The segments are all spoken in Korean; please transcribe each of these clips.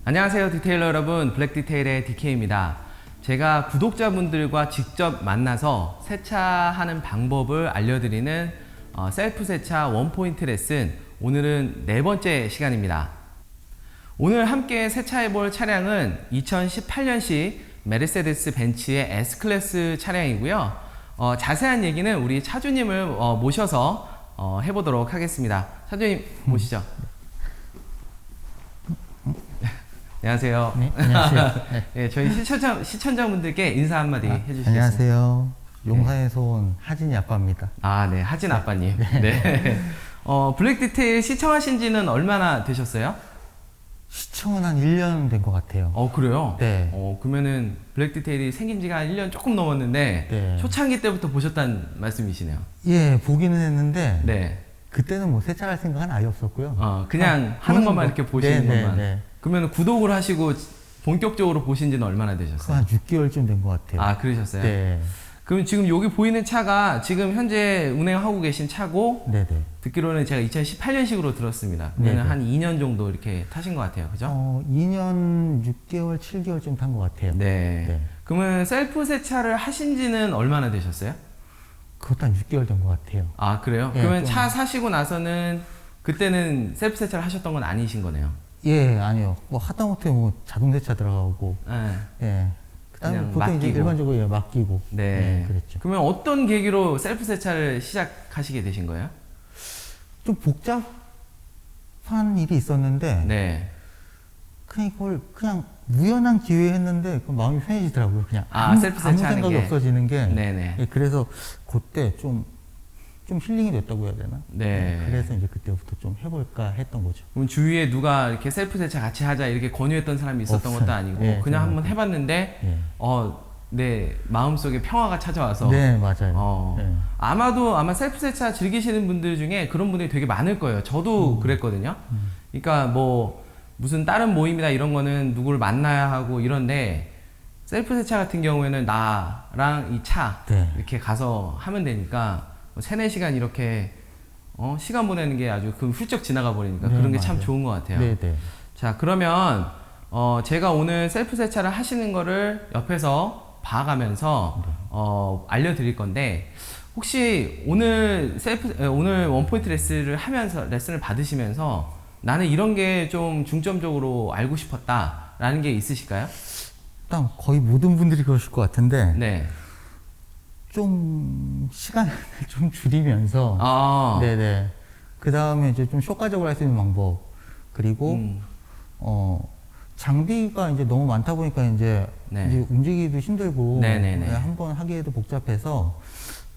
안녕하세요 디테일러 여러분, 블랙디테일의 DK입니다. 제가 구독자분들과 직접 만나서 세차하는 방법을 알려드리는 셀프 세차 원포인트 레슨, 오늘은 네 번째 시간입니다. 오늘 함께 세차해볼 차량은 2018년식 메르세데스 벤츠의 S클래스 차량이고요. 자세한 얘기는 우리 차주님을 모셔서 해보도록 하겠습니다. 차주님 모시죠. 안녕하세요. 네, 안녕하세요. 네. 네, 저희 시청자분들께 인사 한마디 해주시겠습니까? 안녕하세요. 용산에서 온 하진이 아빠입니다. 아, 네. 하진 아빠님. 네. 블랙 디테일 시청하신 지는 얼마나 되셨어요? 시청은 한 1년 된 것 같아요. 그래요? 네. 그러면은 블랙 디테일이 생긴 지가 한 1년 조금 넘었는데, 네. 초창기 때부터 보셨다는 말씀이시네요. 예, 보기는 했는데, 네. 그때는 뭐 세차할 생각은 아예 없었고요. 그냥 하는 것만 이렇게 보시는 것만. 네. 그러면 구독을 하시고 본격적으로 보신 지는 얼마나 되셨어요? 한 6개월쯤 된 것 같아요. 아, 그러셨어요? 네. 그럼 지금 여기 보이는 차가 지금 현재 운행하고 계신 차고, 네네. 듣기로는 제가 2018년식으로 들었습니다. 그러면 네네. 한 2년 정도 이렇게 타신 것 같아요. 그죠? 2년 6개월, 7개월쯤 탄 것 같아요. 네. 네. 그러면 셀프 세차를 하신 지는 얼마나 되셨어요? 그것도 한 6개월 된 것 같아요. 아, 그래요? 네, 그러면 좀- 차 사시고 나서는 그때는 셀프 세차를 하셨던 건 아니신 거네요? 예, 아니요. 뭐 하다못해 뭐 자동 세차 들어가고, 네. 예. 그다음에 그냥 보통 이제 맡기고. 일반적으로 예, 맡기고. 네. 그랬죠. 그러면 어떤 계기로 셀프 세차를 시작하시게 되신 거예요? 좀 복잡한 일이 있었는데 네. 그냥 이걸 그냥 우연한 기회에 했는데 그 마음이 편해지더라고요. 그냥 셀프 아무 세차하는 생각이 게. 없어지는 게. 네네. 예, 그래서 그때 좀 힐링이 됐다고 해야 되나? 네. 그래서 이제 그때부터 좀 해볼까 했던 거죠. 그럼 주위에 누가 이렇게 셀프 세차 같이 하자 이렇게 권유했던 사람이 있었던 없어요. 것도 아니고 예, 그냥 저는 한번 해봤는데 예. 내 마음속에 평화가 찾아와서 네, 맞아요. 예. 아마 셀프 세차 즐기시는 분들 중에 그런 분들이 되게 많을 거예요. 저도 그랬거든요. 그러니까 뭐 무슨 다른 모임이나 이런 거는 누구를 만나야 하고 이런데 셀프 세차 같은 경우에는 나랑 이 차 네. 이렇게 가서 하면 되니까 뭐 3-4시간 이렇게 시간 보내는 게 아주 훌쩍 지나가 버리니까 네, 그런 게 참 맞아요. 좋은 것 같아요. 네, 네. 자, 그러면 제가 오늘 셀프 세차를 하시는 거를 옆에서 봐가면서 알려드릴 건데, 혹시 오늘 오늘 원포인트 레슨을 받으시면서 나는 이런 게 좀 중점적으로 알고 싶었다라는 게 있으실까요? 일단 거의 모든 분들이 그러실 것 같은데 네. 좀 시간을 좀 줄이면서 네네. 그 다음에 이제 좀 효과적으로 할 수 있는 방법. 그리고, 장비가 이제 너무 많다 보니까 이제, 네. 이제 움직이기도 힘들고, 네네네. 한번 하기에도 복잡해서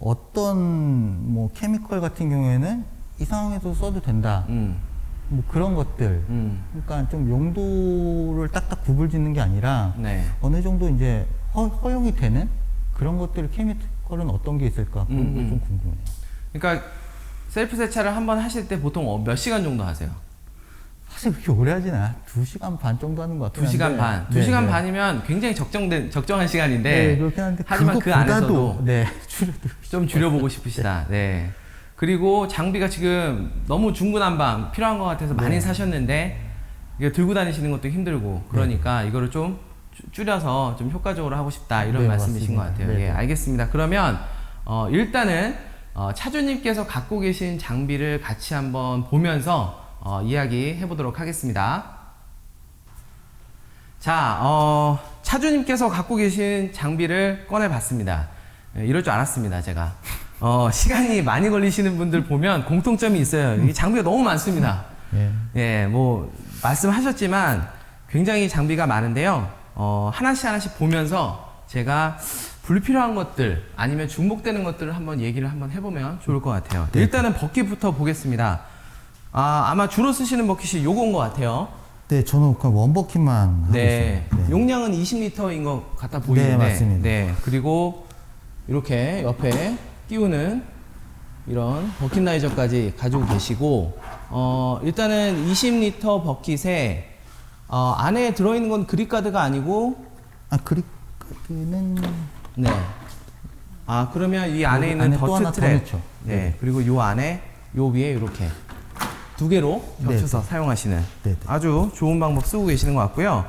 어떤 뭐 케미컬 같은 경우에는 이 상황에서 써도 된다. 뭐 그런 것들. 그러니까 좀 용도를 딱딱 구분 짓는 게 아니라 네. 어느 정도 이제 허용이 되는 그런 것들 케미컬은 어떤 게 있을까? 그런 게 좀 궁금해요. 그러니까 셀프 세차를 한번 하실 때 보통 몇 시간 정도 하세요? 사실 그렇게 오래 하진 않아. 2시간 반 정도 하는 것 같아요. 2시간 반. 2시간 반이면 굉장히 적정한 시간인데, 네, 그렇긴 한데 하지만 그 안에서도 네, 좀 줄여보고 싶으시다. 네. 그리고 장비가 지금 너무 중구난방 필요한 것 같아서 많이 사셨는데 이거 들고 다니시는 것도 힘들고 그러니까 이거를 좀 줄여서 좀 효과적으로 하고 싶다 이런 네, 말씀이신 것 맞습니다. 같아요. 네, 예, 네. 알겠습니다. 그러면 차주님께서 갖고 계신 장비를 같이 한번 보면서 이야기 해보도록 하겠습니다. 자, 차주님께서 갖고 계신 장비를 꺼내봤습니다. 이럴 줄 알았습니다, 제가. 시간이 많이 걸리시는 분들 보면 공통점이 있어요. 이 장비가 너무 많습니다. 네. 예, 뭐, 말씀하셨지만 굉장히 장비가 많은데요. 하나씩 보면서 제가 불필요한 것들 아니면 중복되는 것들을 한번 얘기를 한번 해보면 좋을 것 같아요. 네. 일단은 버킷부터 보겠습니다. 아마 주로 쓰시는 버킷이 요건 것 같아요. 네, 저는 그냥 원버킷만 하고 네. 있어요. 네. 용량은 20리터인 것 같아 보이는데. 네, 맞습니다. 네. 그리고 이렇게 옆에 끼우는 이런 버킷라이저까지 가지고 계시고, 일단은 20리터 버킷에, 안에 들어있는 건 그립가드가 아니고, 그립까지는 네. 그러면 이 안에 있는 안에 또 더트 하나 더 트랩. 넣죠. 네. 네. 그리고 요 안에, 요 위에 이렇게. 두 개로 겹쳐서 사용하시는 네네. 아주 좋은 방법 쓰고 계시는 것 같고요.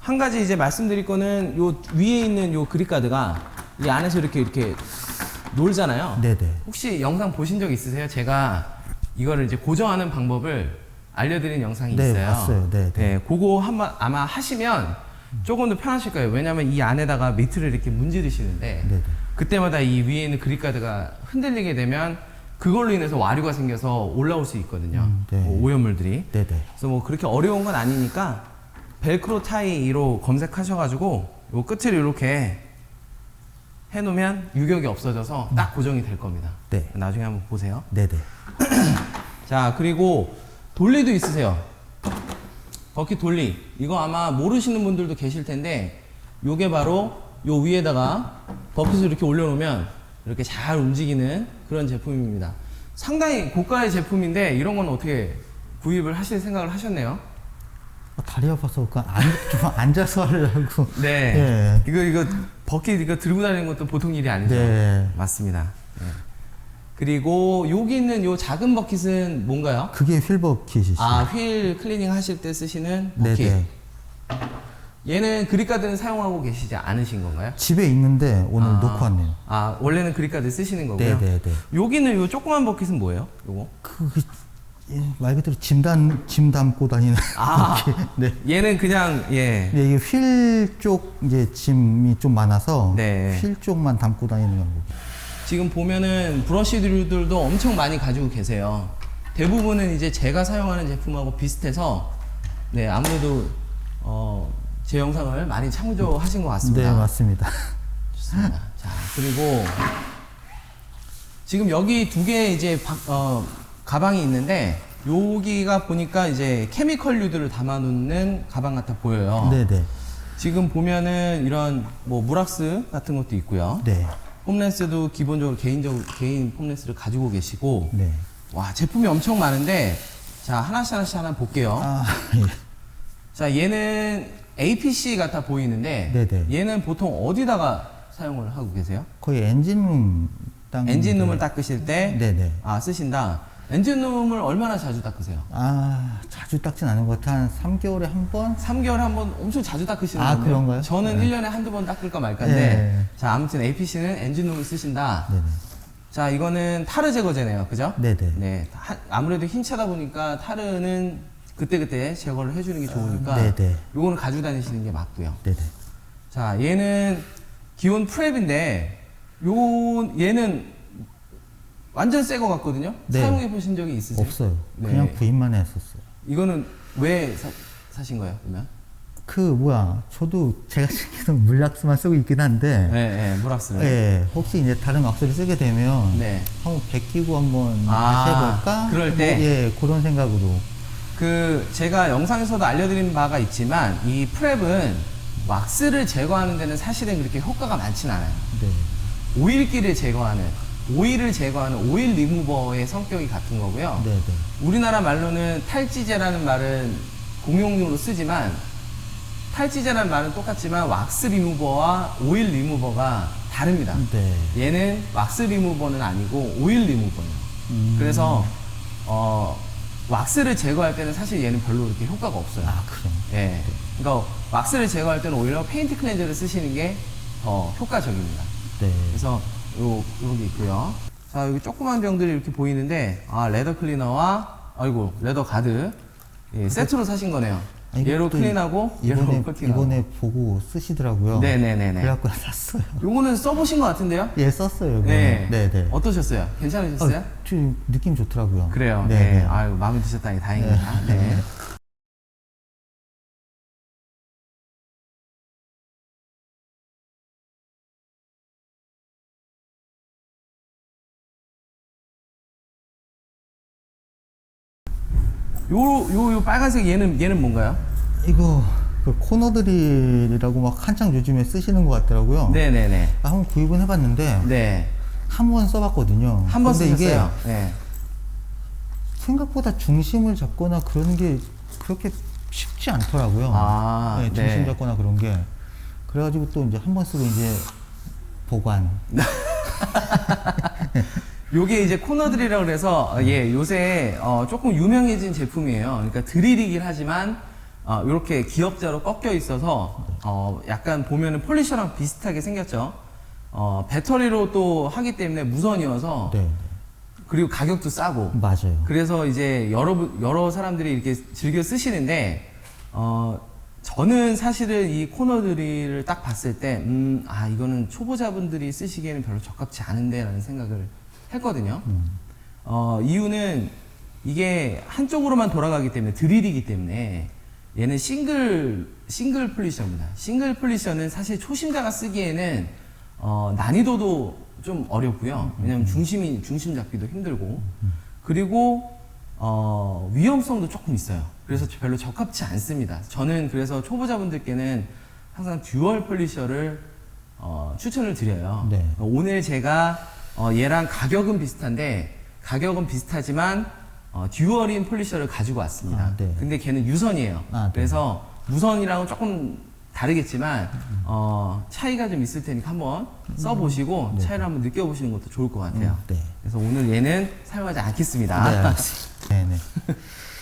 한 가지 이제 말씀드릴 거는 요 위에 있는 요 그립가드가 이 안에서 이렇게 놀잖아요. 네네. 혹시 영상 보신 적 있으세요? 제가 이거를 이제 고정하는 방법을 알려드린 영상이 네, 있어요. 봤어요. 네, 네. 네, 그거 한번 아마 하시면 조금 더 편하실 거예요. 왜냐면 이 안에다가 매트를 이렇게 문지르시는데 네네. 그때마다 이 위에 있는 그립가드가 흔들리게 되면 그걸로 인해서 와류가 생겨서 올라올 수 있거든요. 네. 뭐 오염물들이. 네네. 그래서 뭐 그렇게 어려운 건 아니니까 벨크로 타이로 검색하셔가지고 요 끝을 이렇게 해놓으면 유격이 없어져서 딱 고정이 될 겁니다. 네. 나중에 한번 보세요. 네네. 자, 그리고 돌리도 있으세요. 버킷 돌리. 이거 아마 모르시는 분들도 계실 텐데 요게 바로 요 위에다가 버킷을 이렇게 올려놓으면 이렇게 잘 움직이는 그런 제품입니다. 상당히 고가의 제품인데 이런 건 어떻게 구입을 하실 생각을 하셨네요? 다리 아파서 좀 앉아서 하려고. 네. 예. 이거 버킷 이거 들고 다니는 것도 보통 일이 아니죠. 네. 맞습니다. 네. 그리고 여기 있는 요 작은 버킷은 뭔가요? 그게 휠버킷이시죠. 아, 휠 클리닝 하실 때 쓰시는 버킷. 네네. 얘는 그립가드는 사용하고 계시지 않으신 건가요? 집에 있는데 오늘 놓고 왔네요. 아, 원래는 그립가드 쓰시는 거고요? 네네네. 여기는 요 조그만 버킷은 뭐예요? 요거? 말 그대로 짐 담고 다니는. 아, 버킷. 네. 얘는 그냥, 예. 네, 이게 휠 쪽 이제 짐이 좀 많아서 네. 휠 쪽만 담고 다니는 거고. 지금 보면은 브러쉬들도 엄청 많이 가지고 계세요. 대부분은 이제 제가 사용하는 제품하고 비슷해서, 네, 아무래도, 제 영상을 많이 참조하신 것 같습니다. 네, 맞습니다. 좋습니다. 자, 그리고 지금 여기 두 개 이제 가방이 있는데 여기가 보니까 이제 케미컬류들을 담아놓는 가방 같아 보여요. 네네. 지금 보면은 이런 뭐 무락스 같은 것도 있고요. 네. 폼렌스도 기본적으로 개인 폼렌스를 가지고 계시고, 네. 와, 제품이 엄청 많은데 자, 하나씩 하나 볼게요. 아, 예. 자, 얘는 APC 같아 보이는데 네네. 얘는 보통 어디다가 사용을 하고 계세요? 거의 엔진룸 엔진룸을 닦으실 때 네네. 쓰신다. 엔진룸을 얼마나 자주 닦으세요? 아, 자주 닦진 않은 것 같아. 한 3개월에 한 번? 3개월에 한 번 엄청 자주 닦으시는 아, 건데요? 그런가요? 저는 네. 1년에 한두 번 닦을까 말까인데 네. 자, 아무튼 APC는 엔진룸을 쓰신다. 네네. 자, 이거는 타르 제거제네요. 그죠? 네네. 네. 아무래도 흰 차다 보니까 타르는 그때그때 제거를 해주는 게 좋으니까 네네. 요거는 가지고 다니시는 게 맞고요. 네네. 자, 얘는 기온 프랩인데 얘는 완전 새 거 같거든요. 네. 사용해 보신 적이 있으세요? 없어요. 네. 그냥 구입만 했었어요. 이거는 왜 사신 거예요, 그러면? 저도 제가 쓰기는 물락스만 쓰고 있긴 한데, 네, 무락스는. 예, 혹시 이제 다른 왁스를 쓰게 되면, 네. 한번 베끼고 한번 아, 다시 해볼까? 그럴 때? 예, 그런 생각으로. 제가 영상에서도 알려드린 바가 있지만 이 프랩은 왁스를 제거하는 데는 사실은 그렇게 효과가 많진 않아요. 네. 오일기를 제거하는, 오일을 제거하는 오일 리무버의 성격이 같은 거고요. 네네. 우리나라 말로는 탈지제라는 말은 공용으로 쓰지만 탈지제라는 말은 똑같지만 왁스 리무버와 오일 리무버가 다릅니다. 네. 얘는 왁스 리무버는 아니고 오일 리무버예요. 그래서 왁스를 제거할 때는 사실 얘는 별로 그렇게 효과가 없어요. 아, 그래요? 예. 그러니까 왁스를 제거할 때는 오히려 페인트 클렌저를 쓰시는 게 더 효과적입니다. 네. 그래서 요게 있고요. 자, 여기 조그만 병들이 이렇게 보이는데 레더 클리너와 레더 가드 세트로 사신 거네요. 얘로 이것도 클린하고 얘로 코팅하고. 이번에 보고 쓰시더라고요. 네네네네. 그래갖고 샀어요. 요거는 써보신 것 같은데요? 예, 썼어요. 네. 네네. 어떠셨어요? 괜찮으셨어요? 좀 느낌 좋더라고요. 그래요. 네네. 네. 아유, 마음에 드셨다니 다행입니다. 네. 요 빨간색 얘는 뭔가요? 이거 코너드릴이라고 막 한창 요즘에 쓰시는 것 같더라고요. 네네네. 한번 구입은 해봤는데 네. 한 번 써봤거든요. 한 번 근데 쓰셨어요? 이게 네. 생각보다 중심을 잡거나 그런 게 그렇게 쉽지 않더라고요. 아, 네, 중심 네. 잡거나 그런 게. 그래가지고 또 이제 한 번 쓰고 이제 보관. 요게 이제 코너드릴이라고 그래서 예, 요새 조금 유명해진 제품이에요. 그러니까 드릴이긴 하지만 이렇게 기역자로 꺾여 있어서 약간 보면은 폴리셔랑 비슷하게 생겼죠. 배터리로 또 하기 때문에 무선이어서 네. 그리고 가격도 싸고 맞아요. 그래서 이제 여러 사람들이 이렇게 즐겨 쓰시는데 저는 사실은 이 코너 드릴을 딱 봤을 때 이거는 초보자분들이 쓰시기에는 별로 적합치 않은데 라는 생각을 했거든요. 이유는 이게 한쪽으로만 돌아가기 때문에 드릴이기 때문에 얘는 싱글 플리셔입니다. 싱글 플리셔는 사실 초심자가 쓰기에는 난이도도 좀 어렵고요. 왜냐면 중심 잡기도 힘들고 그리고 위험성도 조금 있어요. 그래서 별로 적합치 않습니다. 저는 그래서 초보자분들께는 항상 듀얼 플리셔를 추천을 드려요. 네. 오늘 제가 얘랑 가격은 비슷하지만 듀얼인 폴리셔를 가지고 왔습니다. 네. 근데 걔는 유선이에요. 네. 그래서 무선이랑은 조금 다르겠지만 차이가 좀 있을 테니까 한번 써보시고 네. 차이를 한번 느껴보시는 것도 좋을 것 같아요. 네. 그래서 오늘 얘는 사용하지 않겠습니다. 네, 알겠습니다. 네네.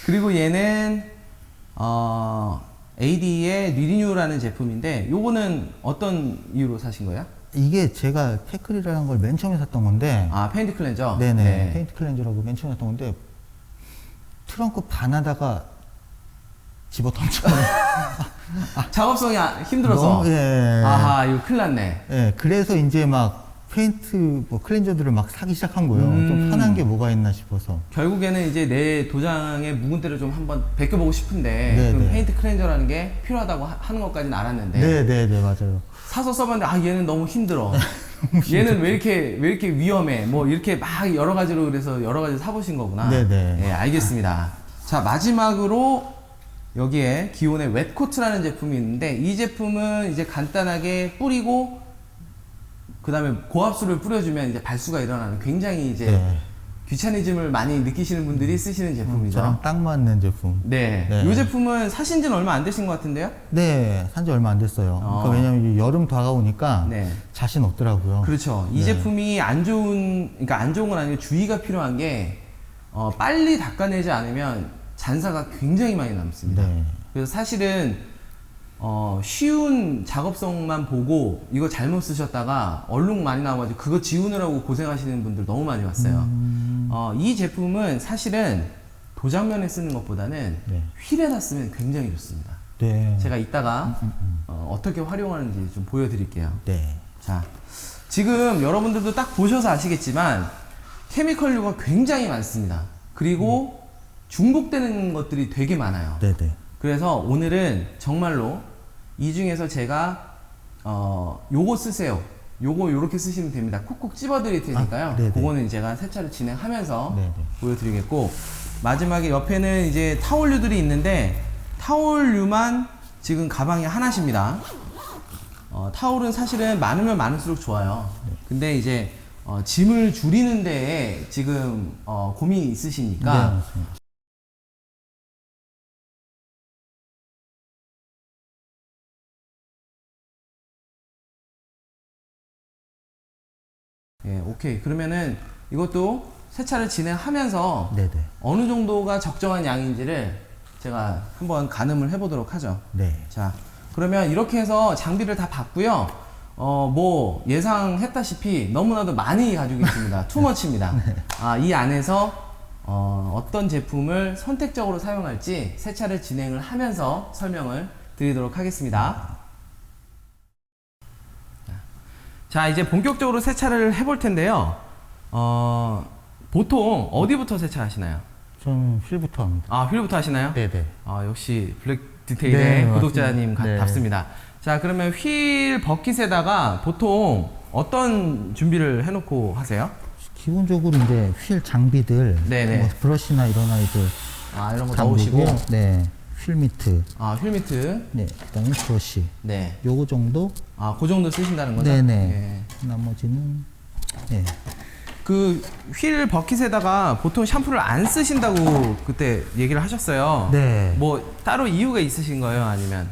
그리고 얘는 AD의 리뉴라는 제품인데 요거는 어떤 이유로 사신 거예요? 이게 제가 태클이라는 걸 맨 처음에 샀던 건데, 페인트 클렌저? 네네. 네. 페인트 클렌저라고 맨 처음에 샀던 건데, 트렁크 반하다가 집어 던져요. 작업성이 힘들어서? 너무, 예. 아하, 이거 큰일 났네. 예, 그래서 이제 막 페인트 클렌저들을 막 사기 시작한 거예요. 좀 편한 게 뭐가 있나 싶어서. 결국에는 이제 내 도장의 묵은 때를 좀 한번 벗겨보고 싶은데 네, 그럼 네. 페인트 클렌저라는 게 필요하다고 하는 것까지는 알았는데 네네네, 맞아요. 사서 써봤는데 얘는 너무 힘들어. 얘는 왜 이렇게 위험해. 뭐 이렇게 막 여러 가지로 그래서 여러 가지 사보신 거구나. 네네. 예, 알겠습니다. 자, 마지막으로 여기에 기온의 웻코트라는 제품이 있는데 이 제품은 이제 간단하게 뿌리고 그 다음에 고압수를 뿌려주면 이제 발수가 일어나는 굉장히 이제 네. 귀차니즘을 많이 느끼시는 분들이 쓰시는 제품이죠. 저랑 딱 맞는 제품. 네. 네. 이 제품은 사신 지는 얼마 안 되신 것 같은데요? 네, 산지 얼마 안 됐어요. 그러니까 왜냐면 이제 여름 다가오니까 네. 자신 없더라고요. 그렇죠. 이 네. 제품이 그러니까 안 좋은 건 아니고 주의가 필요한 게, 빨리 닦아내지 않으면 잔사가 굉장히 많이 남습니다. 네. 그래서 사실은, 쉬운 작업성만 보고 이거 잘못 쓰셨다가 얼룩 많이 나와가지고 그거 지우느라고 고생하시는 분들 너무 많이 왔어요. 이 제품은 사실은 도장면에 쓰는 것보다는 네. 휠에다 쓰면 굉장히 좋습니다. 네. 제가 이따가 어떻게 활용하는지 좀 보여드릴게요. 네. 자, 지금 여러분들도 딱 보셔서 아시겠지만 케미컬류가 굉장히 많습니다. 그리고 중복되는 것들이 되게 많아요. 네네. 그래서 오늘은 정말로 이 중에서 제가 요거 쓰세요. 요거 요렇게 쓰시면 됩니다. 콕콕 찝어 드릴 테니까요. 네네. 그거는 제가 세차를 진행하면서 네네. 보여드리겠고, 마지막에 옆에는 이제 타올류들이 있는데 타올류만 지금 가방에 하나씩입니다. 타올은 사실은 많으면 많을수록 좋아요. 근데 이제 짐을 줄이는 데에 지금 고민이 네, 있으시니까 맞습니다. 예, 오케이. 그러면은 이것도 세차를 진행하면서 네네. 어느 정도가 적정한 양인지를 제가 한번 가늠을 해보도록 하죠. 네. 자, 그러면 이렇게 해서 장비를 다 봤고요. 뭐 예상했다시피 너무나도 많이 가지고 있습니다. 투머치입니다. 이 안에서 어떤 제품을 선택적으로 사용할지 세차를 진행을 하면서 설명을 드리도록 하겠습니다. 자, 이제 본격적으로 세차를 해볼 텐데요. 보통 어디부터 세차하시나요? 저는 휠부터 합니다. 휠부터 하시나요? 네네. 역시 블랙 디테일의 네, 구독자님 맞습니다. 네. 답습니다. 자, 그러면 휠 버킷에다가 보통 어떤 준비를 해놓고 하세요? 기본적으로 이제 휠 장비들, 네네. 뭐 브러쉬나 이런 아이들 이런 거 담그고, 넣으시고, 네, 휠 미트, 휠 미트, 네, 그다음에 브러쉬, 네. 요거 정도. 그 정도 쓰신다는 거죠? 네네. 예. 나머지는 네. 그 휠 버킷에다가 보통 샴푸를 안 쓰신다고 그때 얘기를 하셨어요. 네. 뭐 따로 이유가 있으신 거예요? 아니면?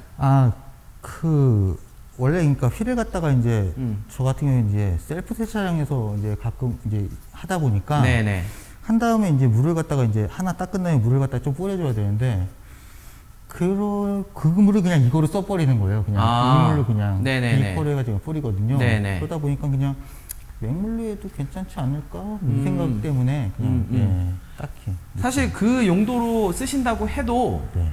원래 그러니까 휠을 갖다가 이제 저 같은 경우에 이제 셀프 세차장에서 이제 가끔 이제 하다 보니까 네네. 한 다음에 이제 물을 갖다가 이제 하나 딱 끝나면 물을 갖다 좀 뿌려줘야 되는데 그 물을 그냥 이거로 써버리는 거예요. 그냥 이 물로 그냥 비포를 해가지고 뿌리거든요. 네네. 그러다 보니까 그냥 맹물로 해도 괜찮지 않을까 이 생각 때문에 그냥 예, 딱히 사실 그 용도로 쓰신다고 해도 네.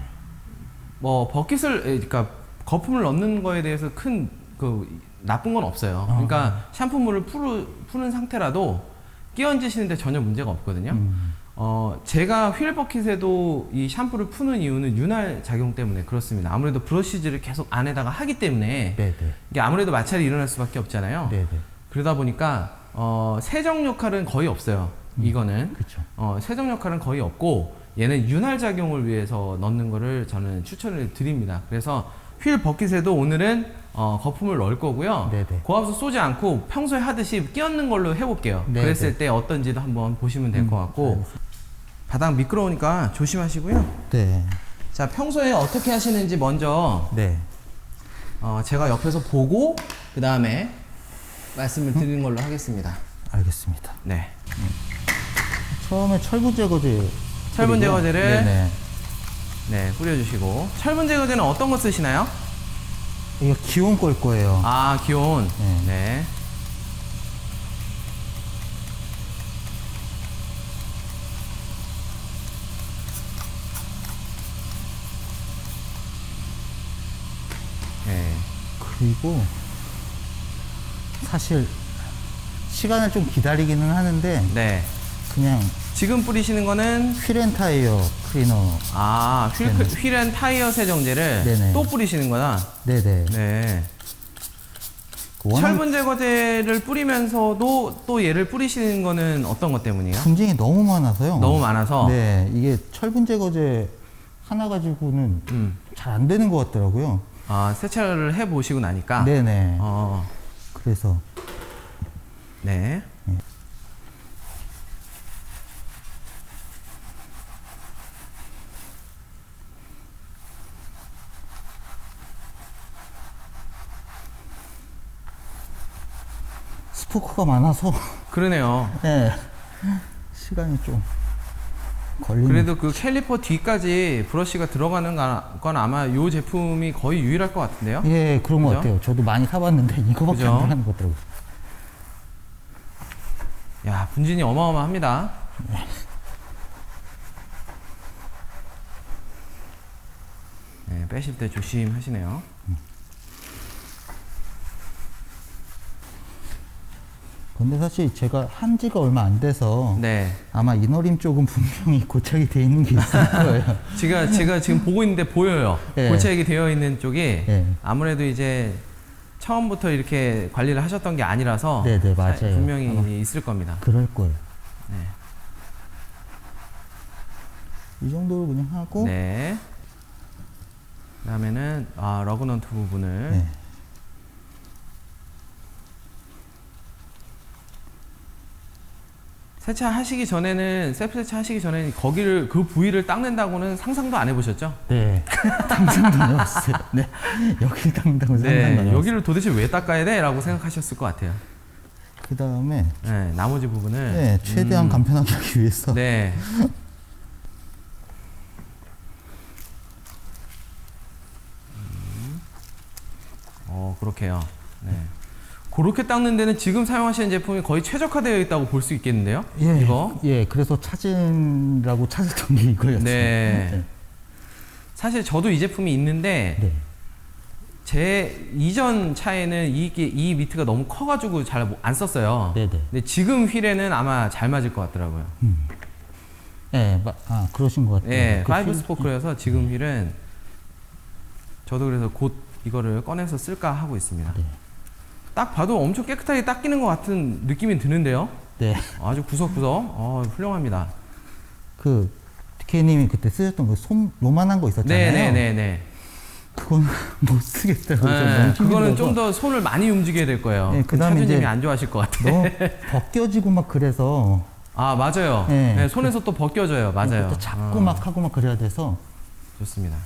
뭐 버킷을 그러니까 거품을 넣는 거에 대해서 큰 그 나쁜 건 없어요. 그러니까 샴푸물을 푸는 상태라도 끼얹으시는데 전혀 문제가 없거든요. 제가 휠 버킷에도 이 샴푸를 푸는 이유는 윤활 작용 때문에 그렇습니다. 아무래도 브러쉬질을 계속 안에다가 하기 때문에 네네. 이게 아무래도 마찰이 일어날 수밖에 없잖아요. 네네. 그러다 보니까 세정 역할은 거의 없어요. 이거는 그쵸. 세정 역할은 거의 없고 얘는 윤활 작용을 위해서 넣는 거를 저는 추천을 드립니다. 그래서 휠 버킷에도 오늘은 거품을 넣을 거고요. 네네. 고압수 쏘지 않고 평소에 하듯이 끼얹는 걸로 해볼게요. 네네. 그랬을 때 어떤지도 한번 보시면 될 것 같고 바닥 미끄러우니까 조심하시고요. 네. 자, 평소에 어떻게 하시는지 먼저 네. 제가 옆에서 보고 그 다음에 말씀을 드리는 걸로 하겠습니다. 알겠습니다. 네. 처음에 철분 제거제. 철분 뿌리고요. 제거제를 네네. 네, 뿌려주시고. 철분 제거제는 어떤 거 쓰시나요? 이거 기온 걸 거예요. 아, 기온. 네. 네. 네. 그리고 사실 시간을 좀 기다리기는 하는데 네. 그냥 지금 뿌리시는 거는 휠앤타이어 클리너. 휠앤 타이어 세정제를 네네. 또 뿌리시는 거나. 네네. 네. 워낙 철분 제거제를 뿌리면서도 또 얘를 뿌리시는 거는 어떤 것 때문이에요? 분쟁이 너무 많아서요. 너무 많아서. 네, 이게 철분 제거제 하나 가지고는 잘 안 되는 것 같더라고요. 아, 세차를 해 보시고 나니까. 네네. 어. 그래서 네. 스포크가 많아서 그러네요. 네, 시간이 좀 걸리는. 그래도 그 캘리퍼 뒤까지 브러쉬가 들어가는 건 아마 이 제품이 거의 유일할 것 같은데요? 예, 그런 것 그죠? 같아요. 저도 많이 사봤는데 이거밖에 그죠? 안 들어가는 것 같더라고요. 야, 분진이 어마어마합니다. 네, 빼실 때 조심하시네요. 근데 사실 제가 한 지가 얼마 안 돼서 네. 아마 이너림 쪽은 분명히 고착이 돼 있는 게 있을 거예요. 제가 지금 보고 있는데 보여요. 네. 고착이 되어 있는 쪽이 네. 아무래도 이제 처음부터 이렇게 관리를 하셨던 게 아니라서 네네, 맞아요. 분명히 아마 있을 겁니다. 그럴 거예요. 네. 이 정도로 그냥 하고. 네. 그다음에는 러그넌트 부분을 네. 세차하시기 전에는 셀프 세차 하시기 전에는 거기를 그 부위를 닦는다고는 상상도 안 해보셨죠? 네. 상상도 안 해봤어요. 네. 여기를 닦는다고 상상도 안 해봤어요. 여기를 도대체 왜 닦아야 돼? 라고 생각하셨을 것 같아요. 그 다음에 네, 나머지 부분을 네, 최대한 간편하게 하기 위해서. 네. 그렇게요. 네. 그렇게 닦는 데는 지금 사용하시는 제품이 거의 최적화되어 있다고 볼 수 있겠는데요? 예, 이거? 예, 그래서 찾으라고 찾았던 게 이거였어요. 네. 사실 저도 이 제품이 있는데 네. 제 이전 차에는 이 미트가 너무 커가지고 잘 안 썼어요. 네네. 근데 지금 휠에는 아마 잘 맞을 것 같더라고요. 예, 그러신 것 같아요. 예, 그 5 휠- 스포크여서 지금 휠은 저도 그래서 곧 이거를 꺼내서 쓸까 하고 있습니다. 네. 딱 봐도 엄청 깨끗하게 닦이는 것 같은 느낌이 드는데요. 네. 아주 구석구석 훌륭합니다. 그 DK님이 그때 쓰셨던 그 요만한 거 있었잖아요. 네네네네. 그건 못 쓰겠더라고요. 네, 너무 그거는 힘들어서. 좀 더 손을 많이 움직여야 될 거예요. 네, 그다음에 차주님이 이제 안 좋아하실 것 같아. 너무 벗겨지고 막 그래서 아, 맞아요. 네, 네, 손에서 또 벗겨져요. 맞아요. 또 잡고 막 하고 막 그래야 돼서 좋습니다.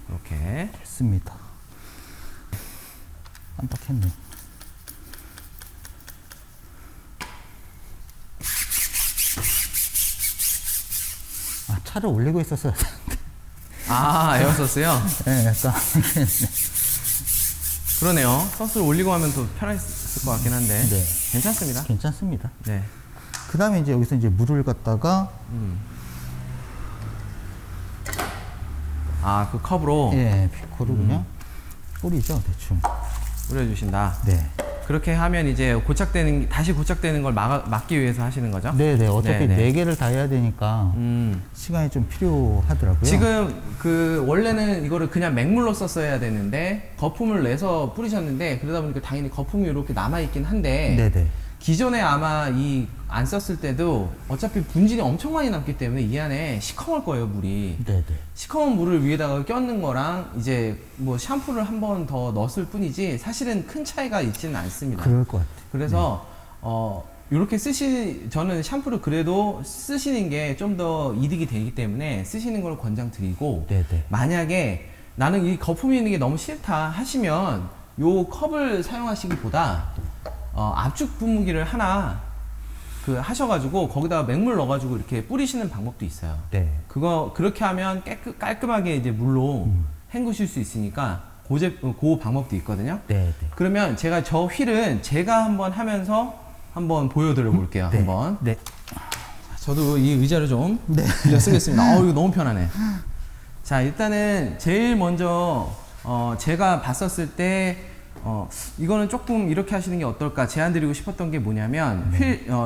이렇게. 됐습니다. 깜빡했네. 아, 차를 올리고 있었어야 되는데. 아, 에어서스요? 네, 약간. 그러네요. 서스를 올리고 하면 더 편했을 것 같긴 한데. 네. 괜찮습니다. 괜찮습니다. 네. 그 다음에 이제 여기서 이제 물을 갖다가, 아, 그 컵으로 예, 피코로 그냥 뿌리죠, 대충. 뿌려주신다. 네. 그렇게 하면 이제 다시 고착되는 걸 막기 위해서 하시는 거죠? 네네. 어차피 네네. 네 개를 다 해야 되니까 시간이 좀 필요하더라고요. 지금 원래는 이거를 그냥 맹물로 썼어야 되는데 거품을 내서 뿌리셨는데 그러다 보니까 당연히 거품이 이렇게 남아있긴 한데 네네. 기존에 아마 안 썼을 때도 어차피 분진이 엄청 많이 남기 때문에 이 안에 시커멀 거예요, 물이. 네네. 시커먼 물을 위에다가 껴는 거랑 이제 뭐 샴푸를 한 번 더 넣었을 뿐이지 사실은 큰 차이가 있지는 않습니다. 그럴 것 같아요. 그래서 이렇게 저는 샴푸를 그래도 쓰시는 게 좀 더 이득이 되기 때문에 쓰시는 걸 권장드리고, 네네. 만약에 나는 이 거품이 있는 게 너무 싫다 하시면 요 컵을 사용하시기보다 압축 분무기를 하나 하셔가지고 거기다가 맹물 넣어가지고 이렇게 뿌리시는 방법도 있어요. 네. 그렇게 하면 깔끔하게 이제 물로 헹구실 수 있으니까 그 방법도 있거든요. 네네. 그러면 저 휠은 제가 한번 하면서 한번 보여드려 볼게요. 네. 한번. 네. 저도 이 의자를 좀 네. 빌려 쓰겠습니다. 이거 너무 편하네. 자, 일단은 제일 먼저 제가 봤었을 때 이거는 조금 이렇게 하시는 게 어떨까 제안 드리고 싶었던 게 뭐냐면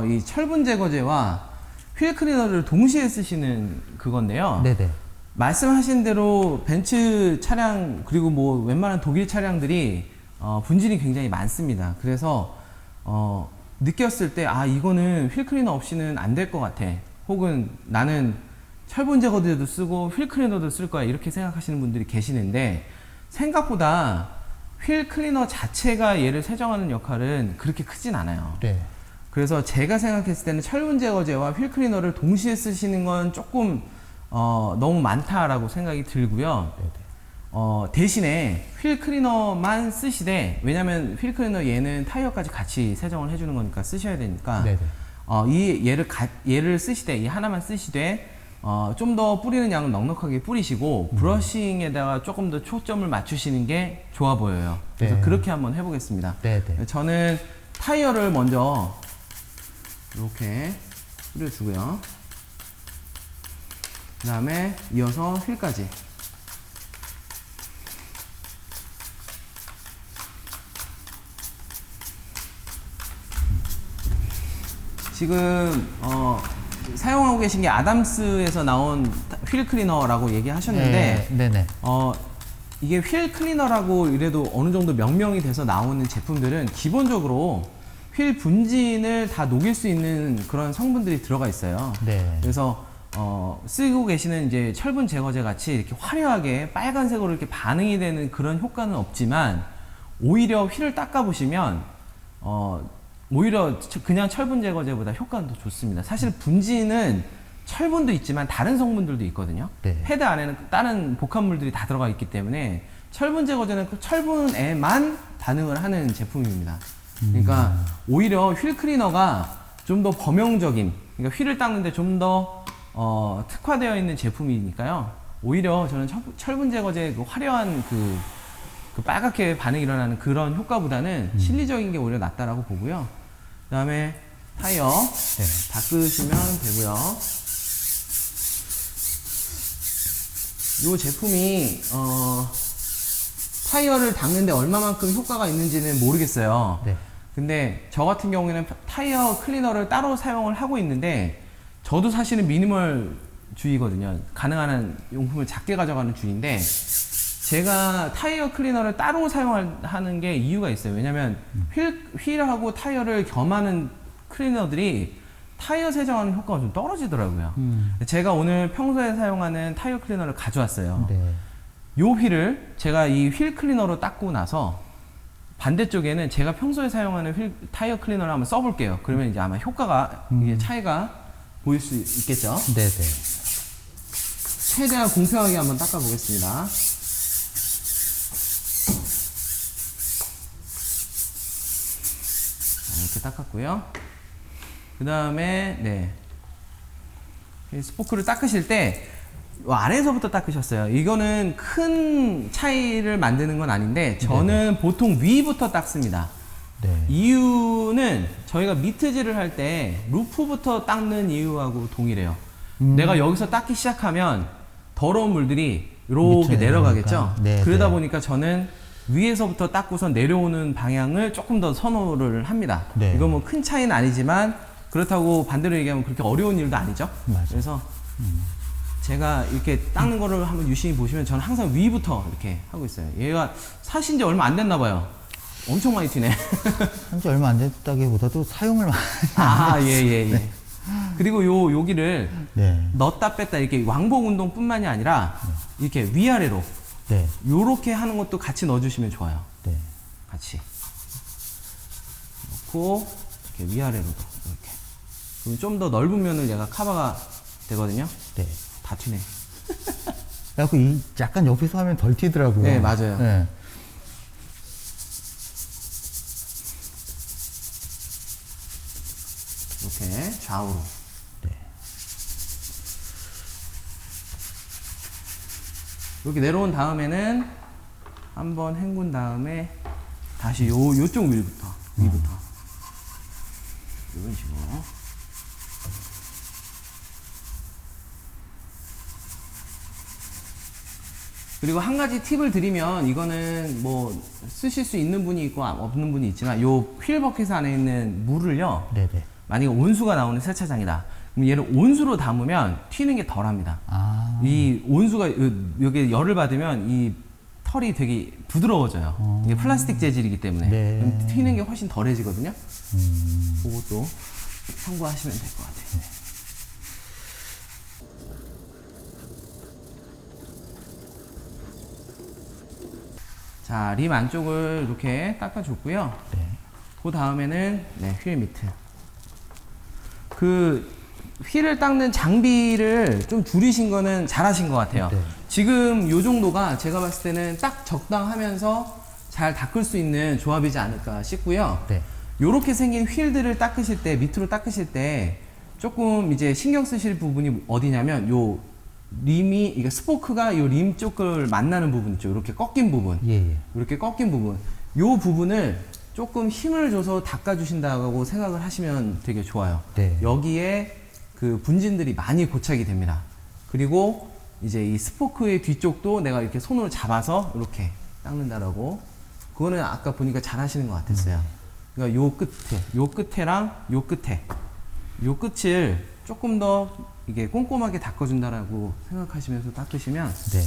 이 철분 제거제와 휠 클리너를 동시에 쓰시는 그건데요. 네네. 말씀하신 대로 벤츠 차량 그리고 뭐 웬만한 독일 차량들이 분진이 굉장히 많습니다. 그래서 느꼈을 때 이거는 휠 클리너 없이는 안 될 것 같아. 혹은 나는 철분 제거제도 쓰고 휠 클리너도 쓸 거야. 이렇게 생각하시는 분들이 계시는데 생각보다 휠 클리너 자체가 얘를 세정하는 역할은 그렇게 크진 않아요. 네. 그래서 제가 생각했을 때는 철분 제거제와 휠 클리너를 동시에 쓰시는 건 조금 너무 많다라고 생각이 들고요. 네네. 대신에 휠 클리너만 쓰시되, 왜냐면 휠 클리너 얘는 타이어까지 같이 세정을 해주는 거니까 쓰셔야 되니까, 네네. 얘를 쓰시되, 이 하나만 쓰시되, 좀 더 뿌리는 양은 넉넉하게 뿌리시고, 브러싱에다가 조금 더 초점을 맞추시는 게 좋아 보여요. 그래서 네. 그렇게 한번 해보겠습니다. 네네. 저는 타이어를 먼저 이렇게 뿌려주고요. 그 다음에 이어서 휠까지. 지금 사용하고 계신 게 아담스에서 나온 휠 클리너라고 얘기하셨는데, 네네. 이게 휠 클리너라고 이래도 어느 정도 명명이 돼서 나오는 제품들은 기본적으로 휠 분진을 다 녹일 수 있는 그런 성분들이 들어가 있어요. 네. 그래서 쓰고 계시는 이제 철분 제거제 같이 이렇게 화려하게 빨간색으로 이렇게 반응이 되는 그런 효과는 없지만, 오히려 휠을 닦아 보시면 오히려 그냥 철분 제거제보다 효과는 더 좋습니다. 사실 분진은 철분도 있지만 다른 성분들도 있거든요. 네. 패드 안에는 다른 복합물들이 다 들어가 있기 때문에 철분 제거제는 그 철분에만 반응을 하는 제품입니다. 그러니까 오히려 휠 클리너가 좀 더 범용적인, 그러니까 휠을 닦는데 좀 더 특화되어 있는 제품이니까요. 오히려 저는 철분 제거제 그 화려한 그 빨갛게 반응이 일어나는 그런 효과보다는 실리적인 게 오히려 낫다라고 보고요. 그 다음에 타이어 닦으시면 되고요. 이 제품이 타이어를 닦는데 얼마만큼 효과가 있는지는 모르겠어요. 네. 근데 저 같은 경우에는 타이어 클리너를 따로 사용을 하고 있는데, 저도 사실은 미니멀주의거든요. 가능한 한 용품을 작게 가져가는 주의인데, 제가 타이어 클리너를 따로 사용하는 게 이유가 있어요. 왜냐면 휠하고 타이어를 겸하는 클리너들이 타이어 세정하는 효과가 좀 떨어지더라고요. 제가 오늘 평소에 사용하는 타이어 클리너를 가져왔어요. 네. 요 휠을 제가 이 휠 클리너로 닦고 나서 반대쪽에는 제가 평소에 사용하는 타이어 클리너를 한번 써볼게요. 그러면 이제 아마 효과가 이게 차이가 보일 수 있겠죠. 네네. 최대한 공평하게 한번 닦아보겠습니다. 이렇게 닦았고요. 그 다음에 네, 이 스포크를 닦으실 때 아래에서부터 닦으셨어요. 이거는 큰 차이를 만드는 건 아닌데 저는 보통 위부터 닦습니다. 네. 이유는 저희가 미트질을 할 때 루프부터 닦는 이유하고 동일해요. 내가 여기서 닦기 시작하면 더러운 물들이 이렇게 밑으로 내려가겠죠. 네, 그러다 네. 보니까 저는 위에서부터 닦고선 내려오는 방향을 조금 더 선호를 합니다. 네. 이건 뭐 큰 차이는 아니지만 그렇다고 반대로 얘기하면 그렇게 어려운 일도 아니죠. 맞아요. 그래서 제가 이렇게 닦는 거를 한번 유심히 보시면 저는 항상 위부터 이렇게 하고 있어요. 얘가 사신 지 얼마 안 됐나 봐요. 엄청 많이 튀네. 한지 얼마 안 됐다기보다도 사용을 많이. 아, 예. 그리고 여기를 네. 넣었다 뺐다 이렇게 왕복 운동뿐만이 아니라 이렇게 위아래로 네. 요렇게 하는 것도 같이 넣어주시면 좋아요. 네. 같이 넣고 이렇게 위아래로도 이렇게. 그럼 좀 더 넓은 면을 얘가 커버가 되거든요. 네. 다 튀네. 그래갖고 이 약간 옆에서 하면 덜 튀더라고요. 네, 맞아요. 네. 이렇게 좌우로. 네. 이렇게 내려온 다음에는 한번 헹군 다음에 다시 요쪽 위부터 이런 식으로. 그리고 한 가지 팁을 드리면 이거는 뭐 쓰실 수 있는 분이 있고 없는 분이 있지만 요 휠 버킷 안에 있는 물을요, 네네. 만약에 온수가 나오는 세차장이다 그럼 얘를 온수로 담으면 튀는 게 덜합니다. 아. 이 온수가 여기 열을 받으면 이 털이 되게 부드러워져요. 이게 플라스틱 재질이기 때문에 네. 그럼 튀는 게 훨씬 덜해지거든요. 그것도 참고하시면 될 것 같아요. 자, 림 안쪽을 이렇게 닦아줬고요. 네. 그 다음에는 네, 휠 미트. 그 휠을 닦는 장비를 좀 줄이신 거는 잘하신 것 같아요. 네. 지금 요 정도가 제가 봤을 때는 딱 적당하면서 잘 닦을 수 있는 조합이지 않을까 싶고요. 네. 요렇게 생긴 휠들을 닦으실 때, 밑으로 닦으실 때 조금 이제 신경 쓰실 부분이 어디냐면 요 림이, 이게 스포크가 요 림 쪽을 만나는 부분 있죠. 이렇게 꺾인 부분. 예, 예. 이렇게 꺾인 부분. 요 부분을 조금 힘을 줘서 닦아주신다고 생각을 하시면 되게 좋아요. 네. 여기에 그 분진들이 많이 고착이 됩니다. 그리고 이제 이 스포크의 뒤쪽도 내가 이렇게 손으로 잡아서 이렇게 닦는다라고. 그거는 아까 보니까 잘 하시는 것 같았어요. 그러니까 요 끝에랑 요 끝에. 요 끝을 조금 더 이게 꼼꼼하게 닦아준다라고 생각하시면서 닦으시면 네.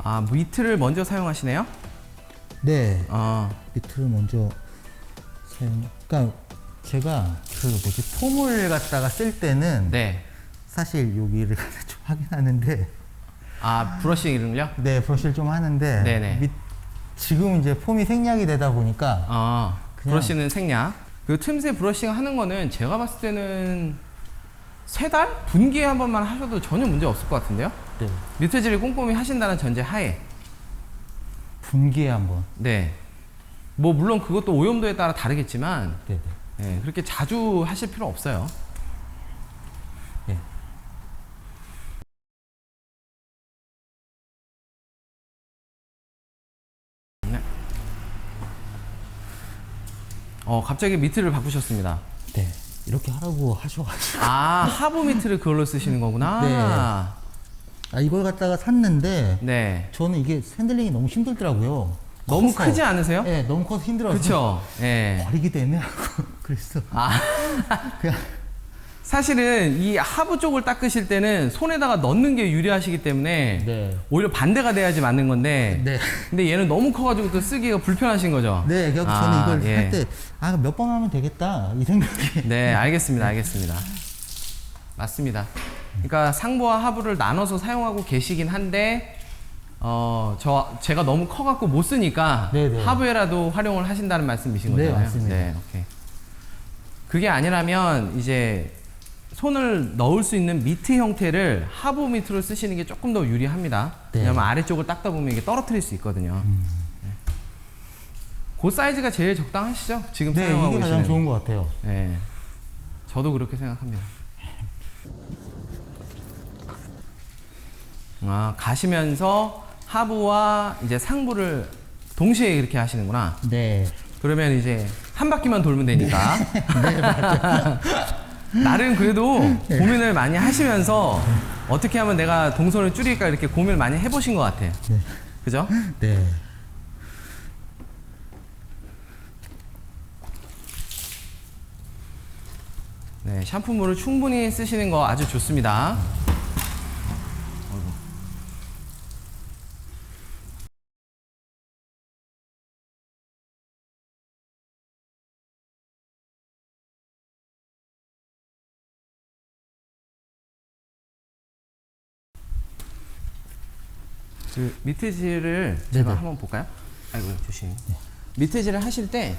아, 미트를 먼저 사용하시네요? 네. 아, 밑을 먼저 사용. 그러니까 제가 그 뭐지 폼을 갖다가 쓸 때는 네. 사실 여기를 좀 하긴 하는데, 아, 브러싱 이름요? 네, 브러쉬를 좀 하는데, 네네. 지금 이제 폼이 생략이 되다 보니까, 아, 그냥- 브러쉬는 생략. 그 틈새 브러싱 하는 거는 제가 봤을 때는 3달? 분기에 한 번만 하셔도 전혀 문제 없을 것 같은데요? 네. 미트질을 꼼꼼히 하신다는 전제 하에. 분기에 한번. 네. 뭐, 물론 그것도 오염도에 따라 다르겠지만, 네네. 네, 그렇게 자주 하실 필요 없어요. 네. 갑자기 미트를 바꾸셨습니다. 이렇게 하라고 하셔가지고. 아, 하부 미트를 그걸로 쓰시는 거구나. 네. 아, 이걸 갖다가 샀는데 네. 저는 이게 핸들링이 너무 힘들더라고요. 너무 커서. 크지 않으세요? 네, 너무 커서 힘들어서. 그쵸? 예. 버리기도 애매하고 그랬어. 아. 그냥 사실은 이 하부 쪽을 닦으실 때는 손에다가 넣는 게 유리하시기 때문에 네. 오히려 반대가 돼야지 맞는 건데 네. 근데 얘는 너무 커가지고 또 쓰기가 불편하신 거죠? 네, 그래서 아, 저는 이걸 예. 할 때 아, 몇 번 하면 되겠다 이 생각이. 네, 알겠습니다. 알겠습니다. 맞습니다. 그러니까 상부와 하부를 나눠서 사용하고 계시긴 한데 제가 너무 커갖고 못 쓰니까 네네. 하부에라도 활용을 하신다는 말씀이신 네, 거잖아요. 맞습니다. 네, 오케이. 그게 아니라면 이제 손을 넣을 수 있는 미트 형태를 하부 미트로 쓰시는 게 조금 더 유리합니다. 네. 왜냐면 아래쪽을 닦다 보면 이게 떨어뜨릴 수 있거든요. 네. 그 사이즈가 제일 적당하시죠? 지금 네, 사용하고 이게 계시는. 가장 좋은 것 같아요. 네. 저도 그렇게 생각합니다. 아, 가시면서 하부와 이제 상부를 동시에 이렇게 하시는구나. 네. 그러면 이제 한 바퀴만 돌면 되니까. 네, 맞아요. 나름 그래도 고민을 많이 하시면서 어떻게 하면 내가 동선을 줄일까 이렇게 고민을 많이 해보신 것 같아요. 네. 그죠? 네. 네, 샴푸물을 충분히 쓰시는 거 아주 좋습니다. 그 미트질을 제가 네네. 한번 볼까요? 아이고 조심. 미트질을 하실 때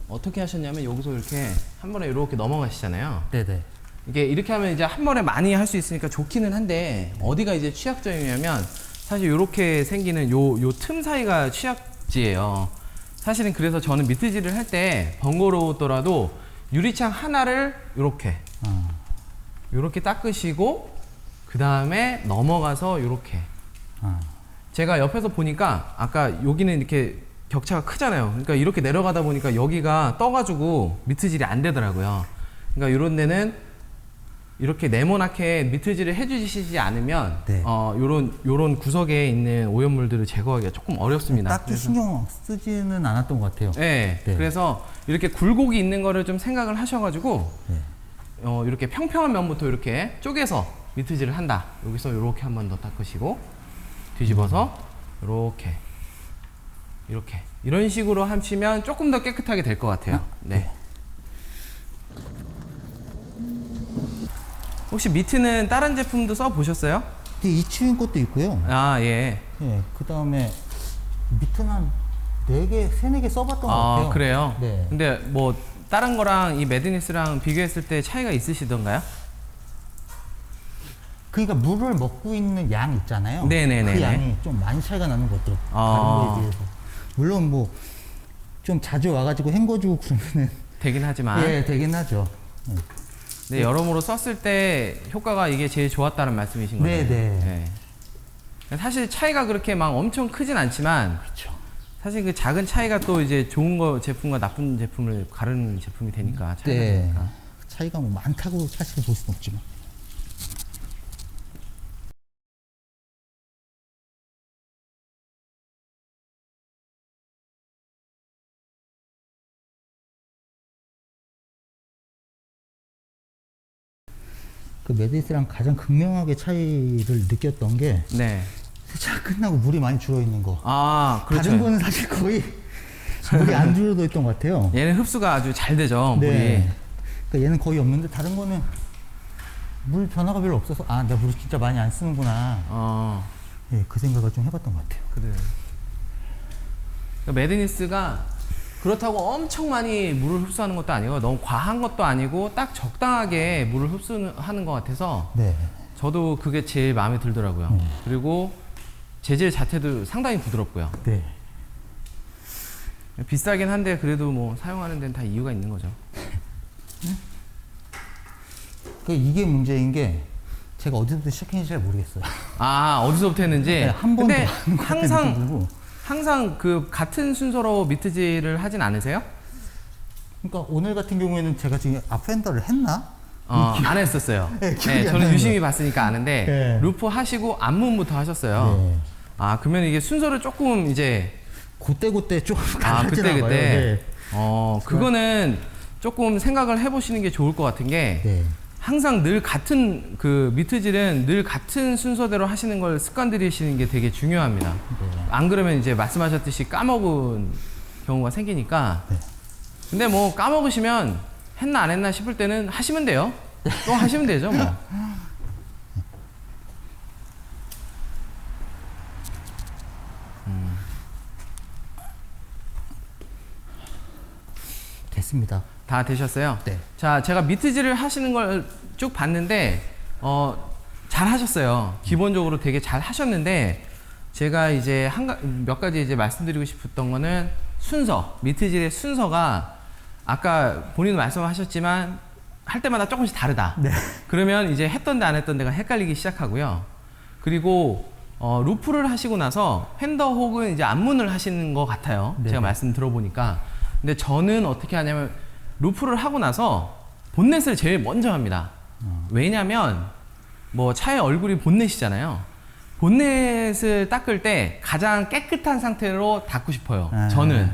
어떻게 하셨냐면 여기서 이렇게 한 번에 이렇게 넘어가시잖아요. 네네. 이게 이렇게 하면 이제 한 번에 많이 할 수 있으니까 좋기는 한데 어디가 이제 취약점이냐면 사실 이렇게 생기는 요 틈 사이가 취약지예요. 사실은 그래서 저는 미트질을 할 때 번거로웠더라도 유리창 하나를 요렇게 닦으시고 그 다음에 넘어가서 요렇게 제가 옆에서 보니까 아까 여기는 이렇게 격차가 크잖아요. 그러니까 이렇게 내려가다 보니까 여기가 떠가지고 미트질이 안 되더라고요. 그러니까 이런 데는 이렇게 네모나게 미트질을 해주시지 않으면 네. 요런 구석에 있는 오염물들을 제거하기가 조금 어렵습니다. 딱히 신경 쓰지는 않았던 것 같아요. 네, 네. 그래서 이렇게 굴곡이 있는 거를 좀 생각을 하셔가지고 네. 이렇게 평평한 면부터 이렇게 쪼개서 미트질을 한다. 여기서 이렇게 한 번 더 닦으시고 뒤집어서 이렇게 이런 식으로 하시면 조금 더 깨끗하게 될 것 같아요. 네. 혹시 미트는 다른 제품도 써 보셨어요? 근데 이치윈 것도 있고요. 아 예. 예, 그 다음에 밑은 한 4개, 3-4개 써봤던 것 같아요. 아 그래요? 네. 근데 뭐 다른 거랑 이 매드니스랑 비교했을 때 차이가 있으시던가요? 그러니까 물을 먹고 있는 양 있잖아요. 네네네네. 그 양이 좀 많이 차이가 나는 것 같아요. 아. 다른 거에 비해서. 물론 뭐 좀 자주 와가지고 헹궈주고 그러면은 되긴 하지만 예, 되긴 하죠. 네, 여러모로 썼을 때 효과가 이게 제일 좋았다는 말씀이신 거죠? 네네. 네. 사실 차이가 그렇게 막 엄청 크진 않지만 그렇죠. 사실 그 작은 차이가 또 이제 좋은 거 제품과 나쁜 제품을 가르는 제품이 되니까 차이가 네. 되니까. 차이가 뭐 많다고 사실 볼 수는 없지만. 그 매드니스랑 가장 극명하게 차이를 느꼈던 게 네. 세차 끝나고 물이 많이 줄어 있는 거. 아, 그렇죠. 다른 거는 사실 거의 물이 안 줄어져 있던 것 같아요. 얘는 흡수가 아주 잘 되죠, 물이. 네. 그러니까 얘는 거의 없는데 다른 거는 물 변화가 별로 없어서 아, 내가 물을 진짜 많이 안 쓰는구나. 예, 그 생각을 좀 해봤던 것 같아요. 그래요. 그러니까 매드니스가 그렇다고 엄청 많이 물을 흡수하는 것도 아니고 너무 과한 것도 아니고 딱 적당하게 물을 흡수하는 것 같아서 네. 저도 그게 제일 마음에 들더라고요. 그리고 재질 자체도 상당히 부드럽고요. 네. 비싸긴 한데 그래도 뭐 사용하는 데는 다 이유가 있는 거죠. 그 이게 문제인 게 제가 어디서부터 시작했는지 잘 모르겠어요. 아, 어디서부터 했는지. 네, 한 번 더 근데 하는 것 같은 느낌이 들고. 항상 그 같은 순서로 미트질을 하진 않으세요? 그러니까 오늘 같은 경우에는 제가 지금 앞-펜더를 했나? 안 했었어요. 네, 기억이 네, 안 저는 나요. 유심히 봤으니까 아는데 네. 루프 하시고 앞문부터 하셨어요. 네. 아 그러면 이게 순서를 조금 이제 그때 좀 아 달라지나 그때 봐요. 네. 그거는 조금 생각을 해보시는 게 좋을 것 같은 게 네. 항상 늘 같은 그 미트질은 늘 같은 순서대로 하시는 걸 습관 들이시는 게 되게 중요합니다. 네. 안 그러면 이제 말씀하셨듯이 까먹은 경우가 생기니까. 네. 근데 뭐 까먹으시면 했나 안 했나 싶을 때는 하시면 돼요. 또 하시면 되죠 뭐. 됐습니다. 다 되셨어요? 네. 자, 제가 미트질을 하시는 걸 쭉 봤는데, 잘 하셨어요. 기본적으로 되게 잘 하셨는데, 제가 이제 몇 가지 이제 말씀드리고 싶었던 거는 미트질의 순서가 아까 본인도 말씀하셨지만, 할 때마다 조금씩 다르다. 네. 그러면 이제 했던 데 안 했던 데가 헷갈리기 시작하고요. 그리고, 루프를 하시고 나서 팬더 혹은 이제 앞문을 하시는 것 같아요. 네네. 제가 말씀 들어보니까. 근데 저는 어떻게 하냐면 루프를 하고 나서 본넷을 제일 먼저 합니다. 왜냐면 뭐 차의 얼굴이 본넷이잖아요. 본넷을 닦을 때 가장 깨끗한 상태로 닦고 싶어요. 저는.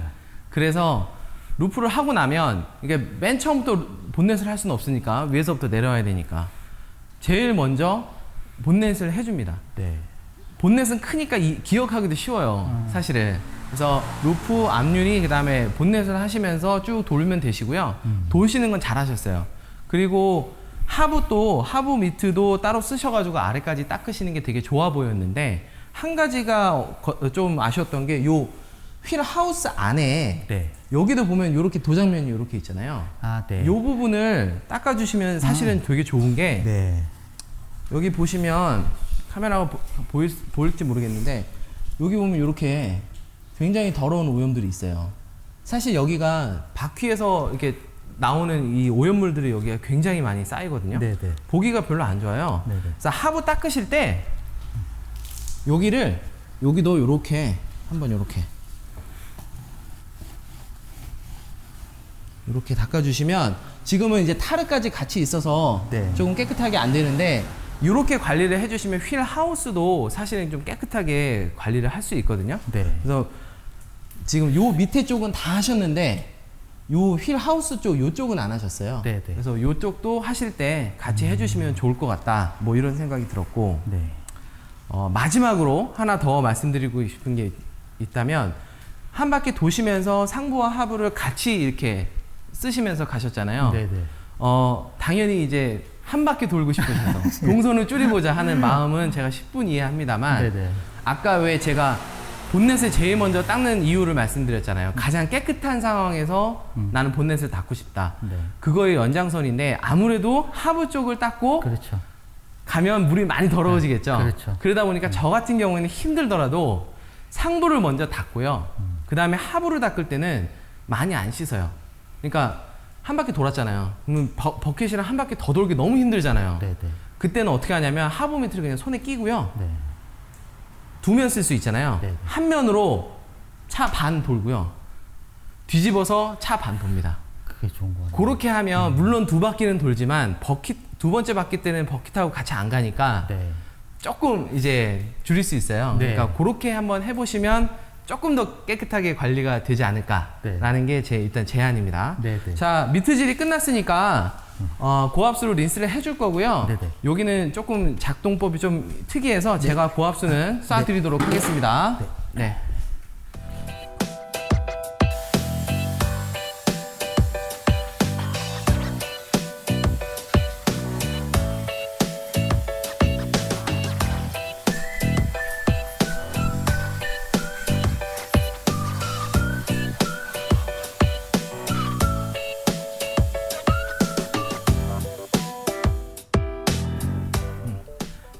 그래서 루프를 하고 나면 이게 맨 처음부터 본넷을 할 수는 없으니까 위에서부터 내려와야 되니까 제일 먼저 본넷을 해줍니다. 네. 본넷은 크니까 기억하기도 쉬워요. 사실은. 그래서 루프, 앞유리, 그 다음에 본넷을 하시면서 쭉 돌면 되시고요. 도시는 건 잘하셨어요. 그리고 하부 미트도 따로 쓰셔가지고 아래까지 닦으시는 게 되게 좋아 보였는데 한 가지가 좀 아쉬웠던 게 요 휠 하우스 안에 네. 여기도 보면 이렇게 도장면이 이렇게 있잖아요. 아, 네. 요 부분을 닦아주시면 사실은 되게 좋은 게 네. 여기 보시면 카메라가 보일지 모르겠는데 여기 보면 이렇게 굉장히 더러운 오염들이 있어요. 사실 여기가 바퀴에서 이렇게 나오는 이 오염물들이 여기가 굉장히 많이 쌓이거든요. 네네. 보기가 별로 안 좋아요. 네네. 그래서 하부 닦으실 때 여기도 이렇게 한번 이렇게 닦아주시면 지금은 이제 타르까지 같이 있어서 네. 조금 깨끗하게 안 되는데 이렇게 관리를 해주시면 휠 하우스도 사실은 좀 깨끗하게 관리를 할 수 있거든요. 네. 그래서 지금 요 밑에 쪽은 다 하셨는데 요 휠 하우스 쪽 요쪽은 안 하셨어요. 네네. 그래서 요쪽도 하실 때 같이 해주시면 좋을 것 같다. 뭐 이런 생각이 들었고 네. 마지막으로 하나 더 말씀드리고 싶은 게 있다면 한 바퀴 도시면서 상부와 하부를 같이 이렇게 쓰시면서 가셨잖아요. 네네. 당연히 이제 한 바퀴 돌고 싶으셔서 동선을 줄이고자 하는 마음은 제가 10분 이해합니다만 네네. 아까 왜 제가 본넷을 제일 먼저 닦는 이유를 말씀드렸잖아요. 가장 깨끗한 상황에서 나는 본넷을 닦고 싶다. 네. 그거의 연장선인데 아무래도 하부 쪽을 닦고 그렇죠. 가면 물이 많이 더러워지겠죠. 그렇죠. 그러다 보니까 저 같은 경우에는 힘들더라도 상부를 먼저 닦고요. 그 다음에 하부를 닦을 때는 많이 안 씻어요. 그러니까 한 바퀴 돌았잖아요. 그러면 버킷이랑 한 바퀴 더 돌기 너무 힘들잖아요. 네네. 그때는 어떻게 하냐면 하부 밑을 그냥 손에 끼고요. 네. 두 면 쓸 수 있잖아요. 네네. 한 면으로 차 반 돌고요. 뒤집어서 차 반 돕니다. 그게 좋은 거 같아요. 그렇게 하면 물론 두 바퀴는 돌지만 두 번째 바퀴 때는 버킷하고 같이 안 가니까 네. 조금 이제 줄일 수 있어요. 네. 그러니까 그렇게 한번 해보시면 조금 더 깨끗하게 관리가 되지 않을까라는 게 제 일단 제안입니다. 네네. 자, 미트질이 끝났으니까 고압수로 린스를 해줄 거고요. 네네. 여기는 조금 작동법이 좀 특이해서 제가 고압수는 쏴드리도록 하겠습니다. 네.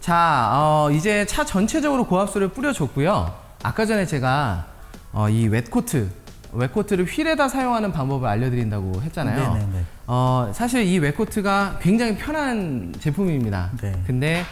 자, 이제 차 전체적으로 고압수를 뿌려줬고요. 아까 전에 제가 이 웻코트를 휠에다 사용하는 방법을 알려드린다고 했잖아요. 네네네. 사실 이 웻코트가 굉장히 편한 제품입니다. 네. 근데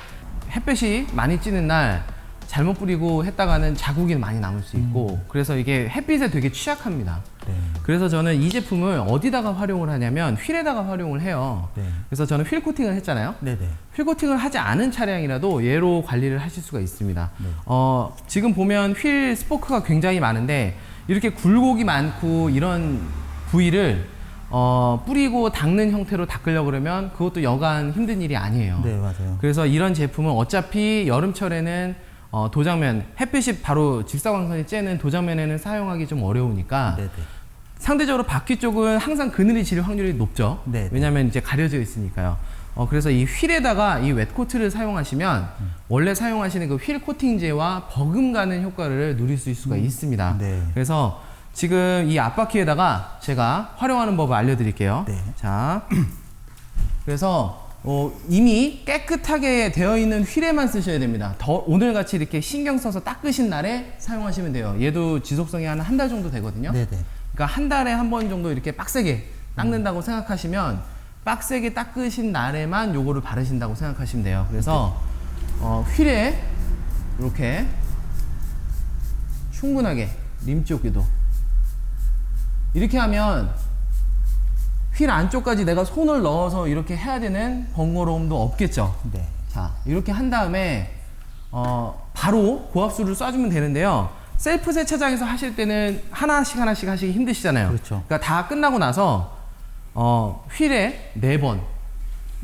햇볕이 많이 찌는 날 잘못 뿌리고 했다가는 자국이 많이 남을 수 있고 그래서 이게 햇빛에 되게 취약합니다. 네. 그래서 저는 이 제품을 어디다가 활용을 하냐면 휠에다가 활용을 해요. 네. 그래서 저는 휠 코팅을 했잖아요. 네네. 휠 코팅을 하지 않은 차량이라도 얘로 관리를 하실 수가 있습니다. 네. 지금 보면 휠 스포크가 굉장히 많은데 이렇게 굴곡이 많고 이런 부위를 뿌리고 닦는 형태로 닦으려고 그러면 그것도 여간 힘든 일이 아니에요. 네, 맞아요. 그래서 이런 제품은 어차피 여름철에는 도장면, 햇빛이 바로 직사광선이 쬐는 도장면에는 사용하기 좀 어려우니까 네네. 상대적으로 바퀴 쪽은 항상 그늘이 질 확률이 높죠. 네. 왜냐하면 이제 가려져 있으니까요. 그래서 이 휠에다가 이 웻코트를 사용하시면 원래 사용하시는 그 휠 코팅제와 버금가는 효과를 누릴 수 있을 수가 있습니다. 네. 그래서 지금 이 앞바퀴에다가 제가 활용하는 법을 알려드릴게요. 네. 자, 그래서 이미 깨끗하게 되어 있는 휠에만 쓰셔야 됩니다. 오늘같이 이렇게 신경 써서 닦으신 날에 사용하시면 돼요. 얘도 지속성이 한 달 정도 되거든요. 네네. 그러니까 한 달에 한 번 정도 이렇게 빡세게 닦는다고 생각하시면 빡세게 닦으신 날에만 요거를 바르신다고 생각하시면 돼요. 그래서 휠에 이렇게 충분하게 림 쪽에도 이렇게 하면 휠 안쪽까지 내가 손을 넣어서 이렇게 해야 되는 번거로움도 없겠죠. 네. 자, 이렇게 한 다음에 바로 고압수를 쏴주면 되는데요. 셀프 세차장에서 하실 때는 하나씩 하시기 힘드시잖아요. 그렇죠. 그러니까 다 끝나고 나서 휠에 4번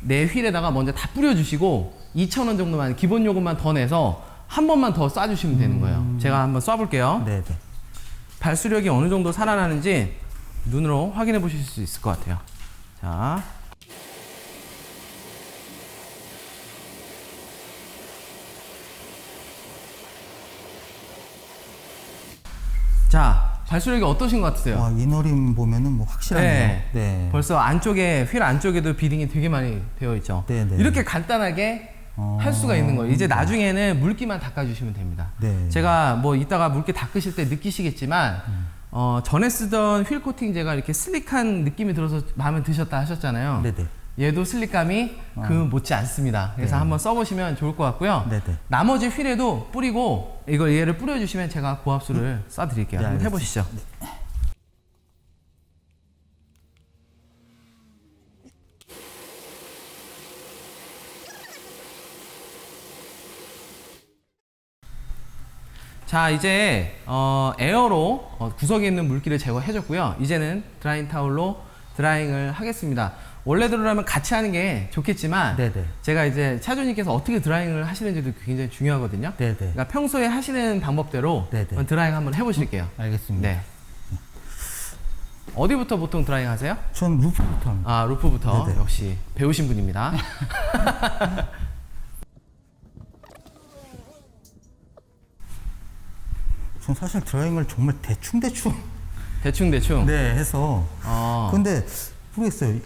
내 휠에다가 먼저 다 뿌려주시고 2,000원 정도만 기본 요금만 더 내서 한 번만 더 쏴주시면 되는 거예요. 제가 한번 쏴볼게요. 네네. 발수력이 어느 정도 살아나는지 눈으로 확인해 보실 수 있을 것 같아요. 자, 발수력이 어떠신 것 같으세요? 와, 이너림 보면은 뭐 확실하네요. 네. 네. 벌써 안쪽에 휠 안쪽에도 비딩이 되게 많이 되어 있죠. 네네. 이렇게 간단하게 할 수가 있는 거예요. 이제 나중에는 물기만 닦아주시면 됩니다. 네. 제가 뭐 이따가 물기 닦으실 때 느끼시겠지만 전에 쓰던 휠 코팅제가 이렇게 슬릭한 느낌이 들어서 마음에 드셨다 하셨잖아요. 네네. 얘도 슬릭감이 그 못지 않습니다. 그래서 네. 한번 써보시면 좋을 것 같고요. 네네. 나머지 휠에도 뿌리고 이걸 얘를 뿌려주시면 제가 고압수를 쏴드릴게요. 네, 한번 해보시죠. 자, 이제 에어로 구석에 있는 물기를 제거해줬고요. 이제는 드라잉 타올로 드라잉을 하겠습니다. 원래대로라면 같이 하는 게 좋겠지만 네네. 제가 이제 차주님께서 어떻게 드라잉을 하시는지도 굉장히 중요하거든요. 네네. 그러니까 평소에 하시는 방법대로 네네. 드라잉 한번 해보실게요. 알겠습니다. 네. 어디부터 보통 드라잉 하세요? 전 루프부터 합니다. 아, 루프부터. 네네. 역시 배우신 분입니다. 전 사실 드라잉을 정말 대충 대충. 네, 해서 어. 근데 모르겠어요.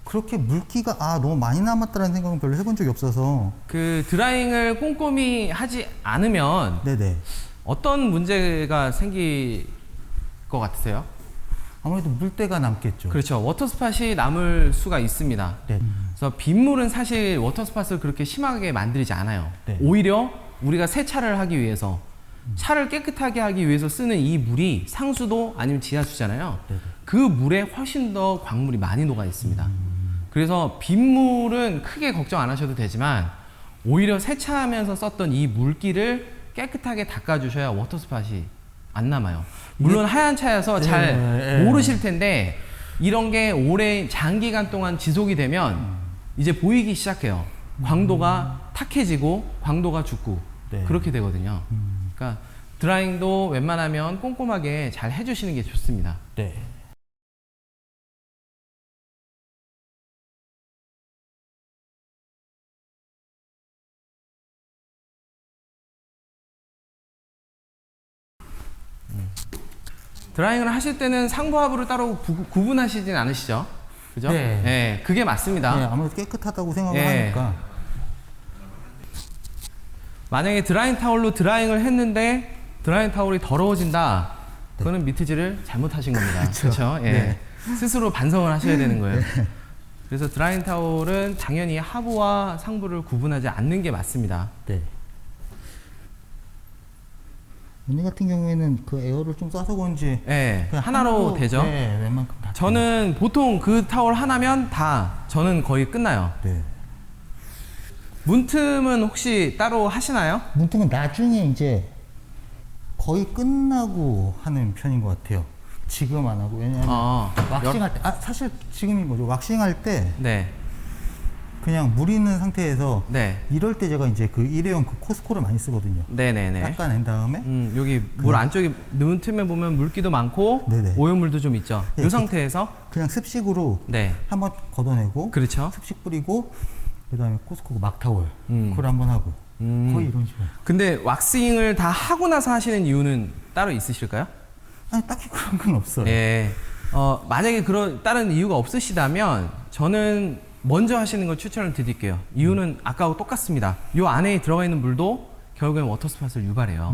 그렇게 물기가 너무 많이 남았다는 생각은 별로 해본 적이 없어서. 그 드라잉을 꼼꼼히 하지 않으면 네네. 어떤 문제가 생길 것 같으세요? 아무래도 물때가 남겠죠. 그렇죠. 워터스팟이 남을 수가 있습니다. 네. 그래서 빗물은 사실 워터스팟을 그렇게 심하게 만들지 않아요. 네. 오히려 우리가 세차를 하기 위해서 차를 깨끗하게 하기 위해서 쓰는 이 물이 상수도 아니면 지하수잖아요. 네네. 그 물에 훨씬 더 광물이 많이 녹아 있습니다. 그래서 빗물은 크게 걱정 안 하셔도 되지만 오히려 세차하면서 썼던 이 물기를 깨끗하게 닦아주셔야 워터스팟이 안 남아요. 물론 하얀 차여서 잘 모르실 텐데 이런 게 오래 장기간 동안 지속이 되면 이제 보이기 시작해요. 광도가 탁해지고 광도가 죽고 네. 그렇게 되거든요. 그러니까 드라잉도 웬만하면 꼼꼼하게 잘 해주시는 게 좋습니다. 네. 드라잉을 하실 때는 상부하부를 따로 구분하시진 않으시죠? 그죠? 네. 네, 그게 맞습니다. 네, 아무래도 깨끗하다고 생각을 예. 하니까. 만약에 드라잉 타올로 드라잉을 했는데 드라잉 타올이 더러워진다. 그거는 미트질을 잘못하신 겁니다. 그렇죠? 예. 네. 스스로 반성을 하셔야 되는 거예요. 그래서 드라잉 타올은 당연히 하부와 상부를 구분하지 않는 게 맞습니다. 네. 언니 같은 경우에는 그 에어를 좀 싸서 그런지 네, 그냥 하나로 되죠. 네, 웬만큼 다. 저는 보통 그 타월 하나면 저는 거의 끝나요. 네. 문틈은 혹시 따로 하시나요? 문틈은 나중에 이제 거의 끝나고 하는 편인 것 같아요. 지금 안 하고. 왜냐면 왁싱할 때, 사실 지금인 거죠. 왁싱할 때 네. 그냥 물 있는 상태에서 네. 이럴 때 제가 이제 그 일회용 그 코스코를 많이 쓰거든요. 네네네. 닦아낸 다음에 여기 물 안쪽에 문틈에 보면 물기도 많고 네네. 오염물도 좀 있죠. 네, 이 상태에서 그냥 습식으로 네. 한번 걷어내고 그렇죠. 습식 뿌리고 그다음에 코스코 막타월 그걸 한번 하고 거의 이런 식으로. 근데 왁싱을 다 하고 나서 하시는 이유는 따로 있으실까요? 아니 딱히 그런 건 없어요. 예. 만약에 그런 다른 이유가 없으시다면 저는 먼저 하시는 걸 추천을 드릴게요. 이유는 아까하고 똑같습니다. 이 안에 들어가 있는 물도 결국엔 워터스팟을 유발해요.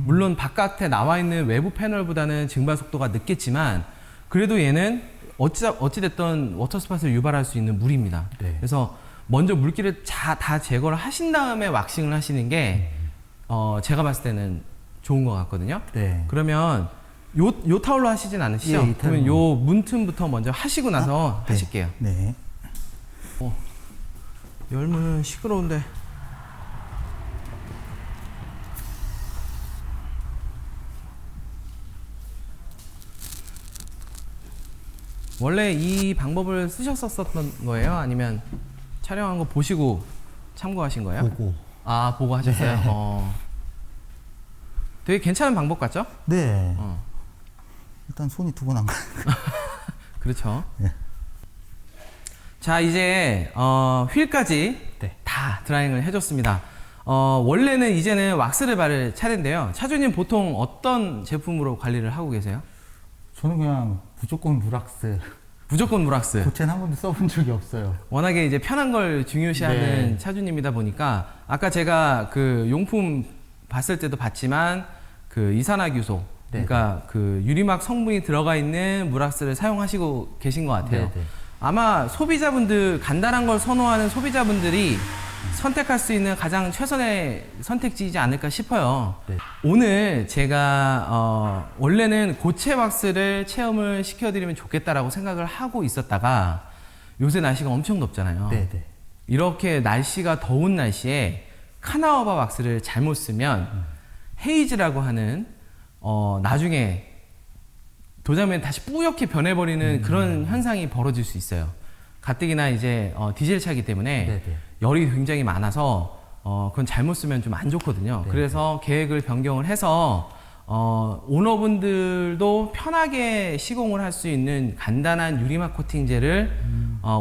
물론 바깥에 나와 있는 외부 패널보다는 증발 속도가 늦겠지만 그래도 얘는 어찌됐든 워터스팟을 유발할 수 있는 물입니다. 네. 그래서 먼저 물기를 다 제거를 하신 다음에 왁싱을 하시는 게 제가 봤을 때는 좋은 것 같거든요. 네. 그러면 요 타올로 하시진 않으시죠? 예, 그러면 요 문틈부터 먼저 하시고 나서 네. 하실게요. 네. 열무는 시끄러운데. 원래 이 방법을 쓰셨었던 거예요? 아니면 촬영한 거 보시고 참고하신 거예요? 보고. 보고 하셨어요? 네. 되게 괜찮은 방법 같죠? 네. 일단 손이 두 번 안 가. 그렇죠. 네. 자, 이제 휠까지 네. 다 드라잉을 해줬습니다. 원래는 이제는 왁스를 바를 차례인데요. 차주님 보통 어떤 제품으로 관리를 하고 계세요? 저는 그냥 무조건 물왁스. 무조건 물왁스. 고체는 한 번도 써본 적이 없어요. 워낙에 이제 편한 걸 중요시하는 네. 차주님이다 보니까 아까 제가 그 용품 봤을 때도 봤지만 그 이산화규소 그러니까 그 유리막 성분이 들어가 있는 물왁스를 사용하시고 계신 것 같아요. 네, 네. 아마 소비자분들 간단한 걸 선호하는 소비자분들이 선택할 수 있는 가장 최선의 선택지이지 않을까 싶어요. 네. 오늘 제가 원래는 고체 왁스를 체험을 시켜드리면 좋겠다라고 생각을 하고 있었다가 요새 날씨가 엄청 덥잖아요. 네, 네. 이렇게 날씨가 더운 날씨에 카나우바 왁스를 잘못 쓰면 헤이즈라고 하는 나중에 도자면 다시 뿌옇게 변해버리는 그런 현상이 벌어질 수 있어요. 가뜩이나 이제 디젤 차기 때문에 네네. 열이 굉장히 많아서 그건 잘못 쓰면 좀 안 좋거든요. 네네. 그래서 계획을 변경을 해서 오너분들도 편하게 시공을 할 수 있는 간단한 유리막 코팅제를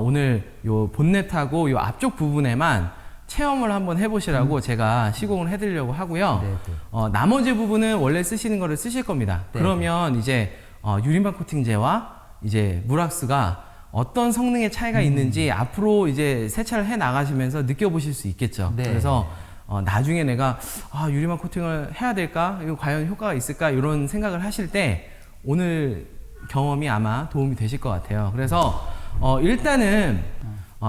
오늘 요 본넷하고 요 앞쪽 부분에만 체험을 한번 해보시라고 제가 시공을 해드리려고 하고요. 네네. 나머지 부분은 원래 쓰시는 거를 쓰실 겁니다. 네네. 그러면 이제 유리막 코팅제와 이제 물왁스가 어떤 성능의 차이가 있는지 앞으로 이제 세차를 해 나가시면서 느껴보실 수 있겠죠. 네. 그래서 나중에 내가 유리막 코팅을 해야 될까? 이거 과연 효과가 있을까? 이런 생각을 하실 때 오늘 경험이 아마 도움이 되실 것 같아요. 그래서 일단은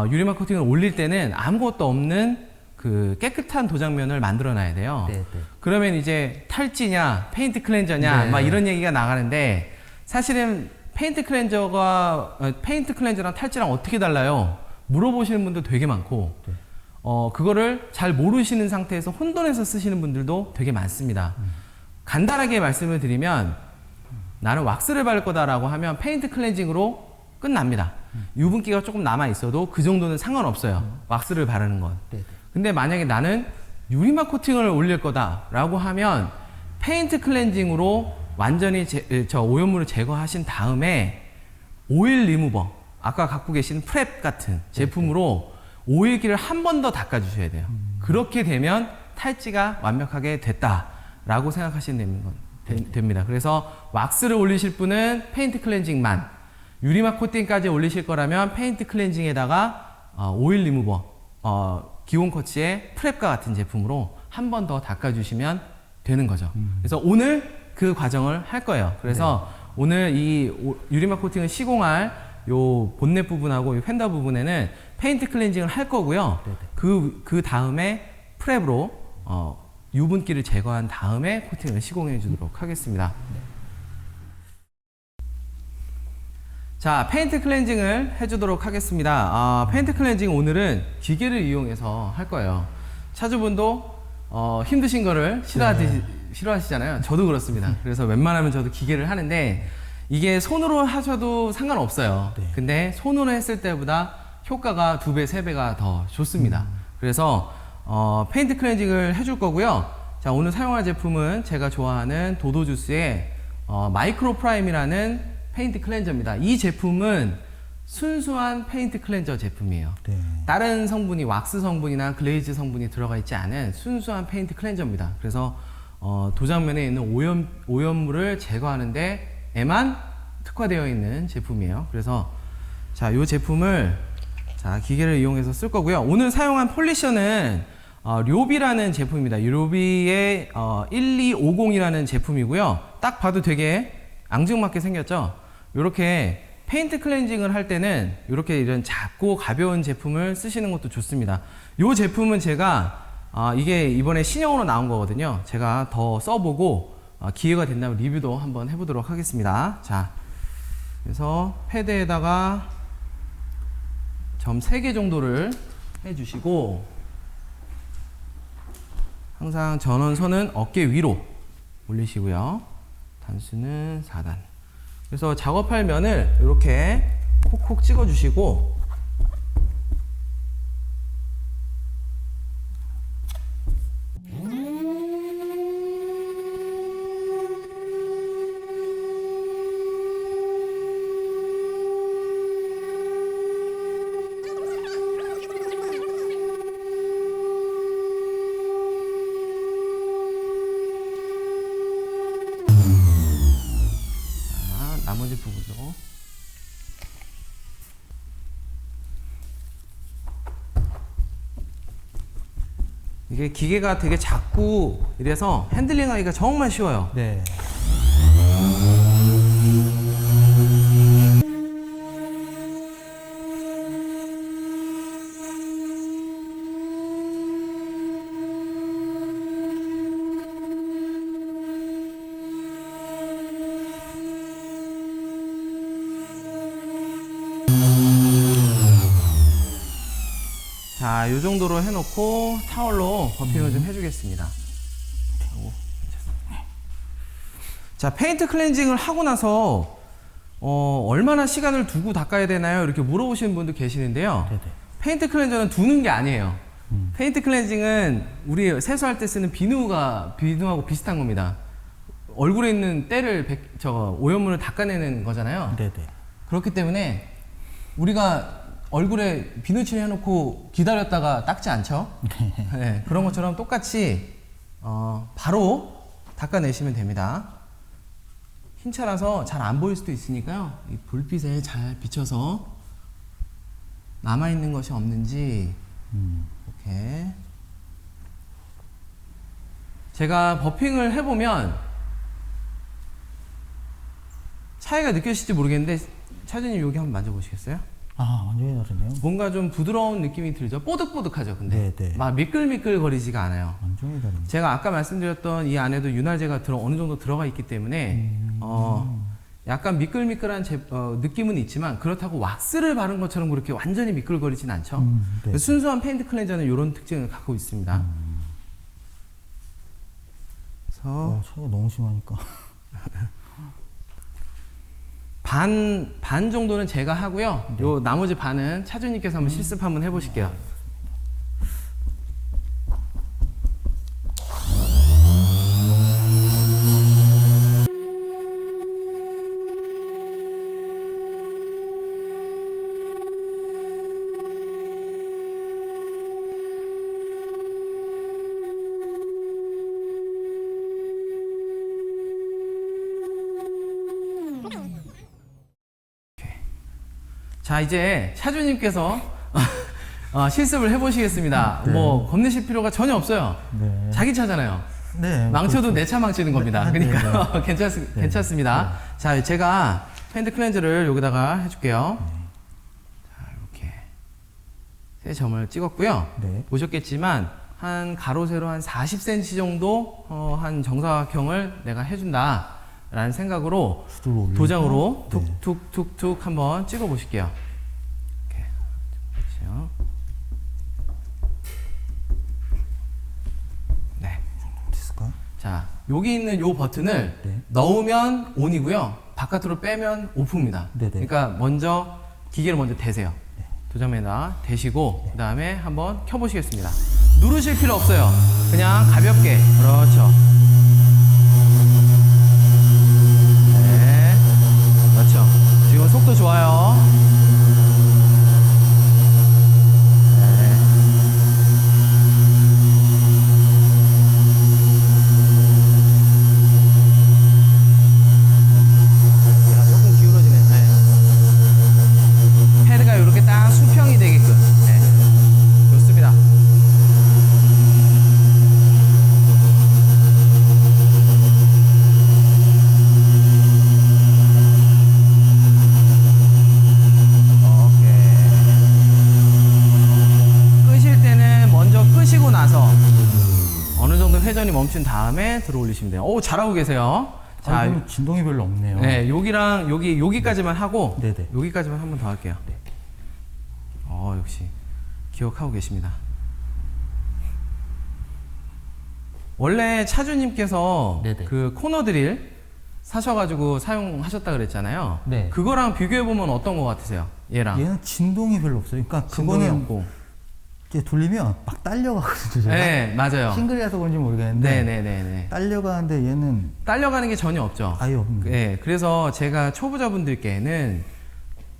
유리막 코팅을 올릴 때는 아무것도 없는 그 깨끗한 도장면을 만들어 놔야 돼요. 네, 네. 그러면 이제 탈지냐, 페인트 클렌저냐, 네. 막 이런 얘기가 나가는데 사실은 페인트 클렌저랑 탈지랑 어떻게 달라요? 물어보시는 분들 되게 많고, 네. 그거를 잘 모르시는 상태에서 혼돈해서 쓰시는 분들도 되게 많습니다. 간단하게 말씀을 드리면, 나는 왁스를 바를 거다라고 하면 페인트 클렌징으로 끝납니다. 유분기가 조금 남아 있어도 그 정도는 상관없어요. 왁스를 바르는 건. 네네. 근데 만약에 나는 유리막 코팅을 올릴 거다라고 하면 페인트 클렌징으로 완전히 저 오염물을 제거하신 다음에 오일 리무버, 아까 갖고 계신 프랩 같은 제품으로 오일기를 한 번 더 닦아주셔야 돼요. 그렇게 되면 탈지가 완벽하게 됐다라고 생각하시면 됩니다. 그래서 왁스를 올리실 분은 페인트 클렌징만, 유리막 코팅까지 올리실 거라면 페인트 클렌징에다가 오일 리무버, 기온 커치의 프랩과 같은 제품으로 한 번 더 닦아주시면 되는 거죠. 그래서 오늘 그 과정을 할 거예요. 그래서 오늘 이 유리막 코팅을 시공할 요 본넷 부분하고 이 휀더 부분에는 페인트 클렌징을 할 거고요. 그 다음에 프랩으로 유분기를 제거한 다음에 코팅을 시공해 주도록 하겠습니다. 자, 페인트 클렌징을 해주도록 하겠습니다. 페인트 클렌징 오늘은 기계를 이용해서 할 거예요. 차주분도 힘드신 거를 싫어하시잖아요. 저도 그렇습니다. 그래서 웬만하면 저도 기계를 하는데 이게 손으로 하셔도 상관없어요. 네. 근데 손으로 했을 때보다 효과가 2배, 3배가 더 좋습니다. 그래서 페인트 클렌징을 해줄 거고요. 자, 오늘 사용할 제품은 제가 좋아하는 도도주스의 마이크로 프라임이라는 페인트 클렌저입니다. 이 제품은 순수한 페인트 클렌저 제품이에요. 네. 다른 성분이 왁스 성분이나 글레이즈 성분이 들어가 있지 않은 순수한 페인트 클렌저입니다. 그래서 도장면에 있는 오염물을 제거하는 데에만 특화되어 있는 제품이에요. 그래서 자, 이 제품을 자, 기계를 이용해서 쓸 거고요. 오늘 사용한 폴리셔는 료비라는 제품입니다. 료비의 1250이라는 제품이고요. 딱 봐도 되게 앙증맞게 생겼죠? 이렇게 페인트 클렌징을 할 때는 이렇게 이런 작고 가벼운 제품을 쓰시는 것도 좋습니다. 이 제품은 제가 이게 이번에 신형으로 나온 거거든요. 제가 더 써보고 기회가 된다면 리뷰도 한번 해보도록 하겠습니다. 자, 그래서 패드에다가 점 3개 정도를 해주시고 항상 전원선은 어깨 위로 올리시고요. 단수는 4단. 그래서 작업할 면을 이렇게 콕콕 찍어 주시고 나머지 부분도 이게 기계가 되게 작고 이래서 핸들링하기가 정말 쉬워요. 네. 자, 이 정도로 해놓고 타월로 버핑을 좀 해주겠습니다. 자, 페인트 클렌징을 하고 나서 얼마나 시간을 두고 닦아야 되나요? 이렇게 물어보시는 분도 계시는데요. 네네. 페인트 클렌저는 두는 게 아니에요. 페인트 클렌징은 우리 세수할 때 쓰는 비누하고 비슷한 겁니다. 얼굴에 있는 때를 오염물을 닦아내는 거잖아요. 네네. 그렇기 때문에 우리가 얼굴에 비누칠 해놓고 기다렸다가 닦지 않죠? 네, 그런 것처럼 똑같이 바로 닦아내시면 됩니다. 흰 차라서 잘 안 보일 수도 있으니까요. 이 불빛에 잘 비춰서 남아있는 것이 없는지 이렇게 제가 버핑을 해보면 차이가 느껴질지 모르겠는데 차주님 여기 한번 만져보시겠어요? 완전히 다르네요. 뭔가 좀 부드러운 느낌이 들죠? 뽀득뽀득하죠, 근데. 네네. 막 미끌미끌 거리지가 않아요. 완전히 다르네요. 제가 아까 말씀드렸던 이 안에도 윤활제가 어느 정도 들어가 있기 때문에, 약간 미끌미끌한 느낌은 있지만, 그렇다고 왁스를 바른 것처럼 그렇게 완전히 미끌거리진 않죠? 네. 순수한 페인트 클렌저는 이런 특징을 갖고 있습니다. 그래서, 차이가 너무 심하니까. 반 정도는 제가 하고요. 요 나머지 반은 차주님께서 한번 실습 한번 해보실게요. 자, 이제 차주님께서 실습을 해보시겠습니다. 네. 뭐 겁내실 필요가 전혀 없어요. 네. 자기 차잖아요. 네. 망쳐도 내 차 망치는 겁니다. 네, 그러니까 괜찮습니다. 자, 제가 페인트 클렌저를 여기다가 해줄게요. 자, 이렇게 세 점을 찍었고요. 네. 보셨겠지만 한 가로 세로 한 40cm 정도 한 정사각형을 내가 해준다 라는 생각으로 수두로 올리고. 도장으로 네. 툭툭툭툭 한번 찍어 보실게요. 이렇게. 그렇죠. 네. 됐을까? 자, 여기 있는 요 버튼을 네. 넣으면 ON이고요. 바깥으로 빼면 OFF입니다. 네네. 그러니까 먼저 기계를 먼저 대세요. 네. 도장에다 대시고 그 다음에 한번 켜보시겠습니다. 누르실 필요 없어요. 그냥 가볍게. 그렇죠. 네. 그렇죠. 지금 속도 좋아요. 네. 얘가 조금 기울어지네요. 네. 패드가 이렇게 딱 수평이 되게끔. 네. 좋습니다. 오케이. 끄실 때는 먼저 끄시고 나서 어느 정도 회전이 멈춘 다음에 들어 올리시면 돼요. 오, 잘하고 계세요. 자, 자, 이거는 진동이 별로 없네요. 네, 여기랑 여기까지만 하고 네네. 여기까지만 한 번 더 할게요. 역시 기억하고 계십니다. 원래 차주님께서 네네. 그 코너 드릴 사셔가지고 사용하셨다 그랬잖아요. 네. 그거랑 비교해 보면 어떤 거 같으세요? 얘랑 얘는 진동이 별로 없어요. 그러니까 진동이 그거는 없고. 이렇게 돌리면 막 딸려가거든요. 제가. 네, 맞아요. 싱글이라서 그런지 모르겠는데 네네네네. 딸려가는데 얘는 딸려가는 게 전혀 없죠. 아예 없는 거예요. 네, 그래서 제가 초보자분들께는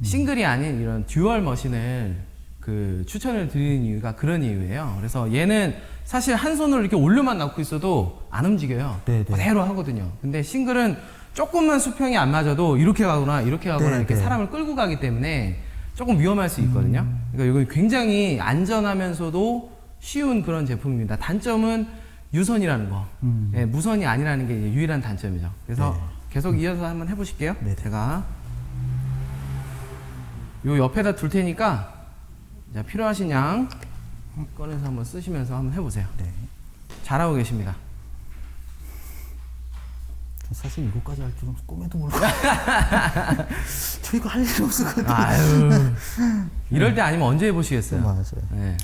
싱글이 아닌 이런 듀얼 머신을 그 추천을 드리는 이유가 그런 이유예요. 그래서 얘는 사실 한 손으로 이렇게 올려만 놓고 있어도 안 움직여요. 네네. 그대로 하거든요. 근데 싱글은 조금만 수평이 안 맞아도 이렇게 가거나 이렇게 가거나 네네. 이렇게 사람을 끌고 가기 때문에 조금 위험할 수 있거든요. 그러니까 이건 굉장히 안전하면서도 쉬운 그런 제품입니다. 단점은 유선이라는 거. 예, 무선이 아니라는 게 유일한 단점이죠. 그래서 네. 계속 이어서 한번 해보실게요. 네네. 제가 요 옆에다 둘 테니까 자, 필요하신 양 꺼내서 한번 쓰시면서 한번 해보세요. 네. 잘하고 계십니다. 저 사실 이거까지 할 줄은 꿈에도 몰랐어요. 저 이거 할 일 없었거든요. 아유, 이럴 때 아니면 언제 해보시겠어요? 맞아요. 네.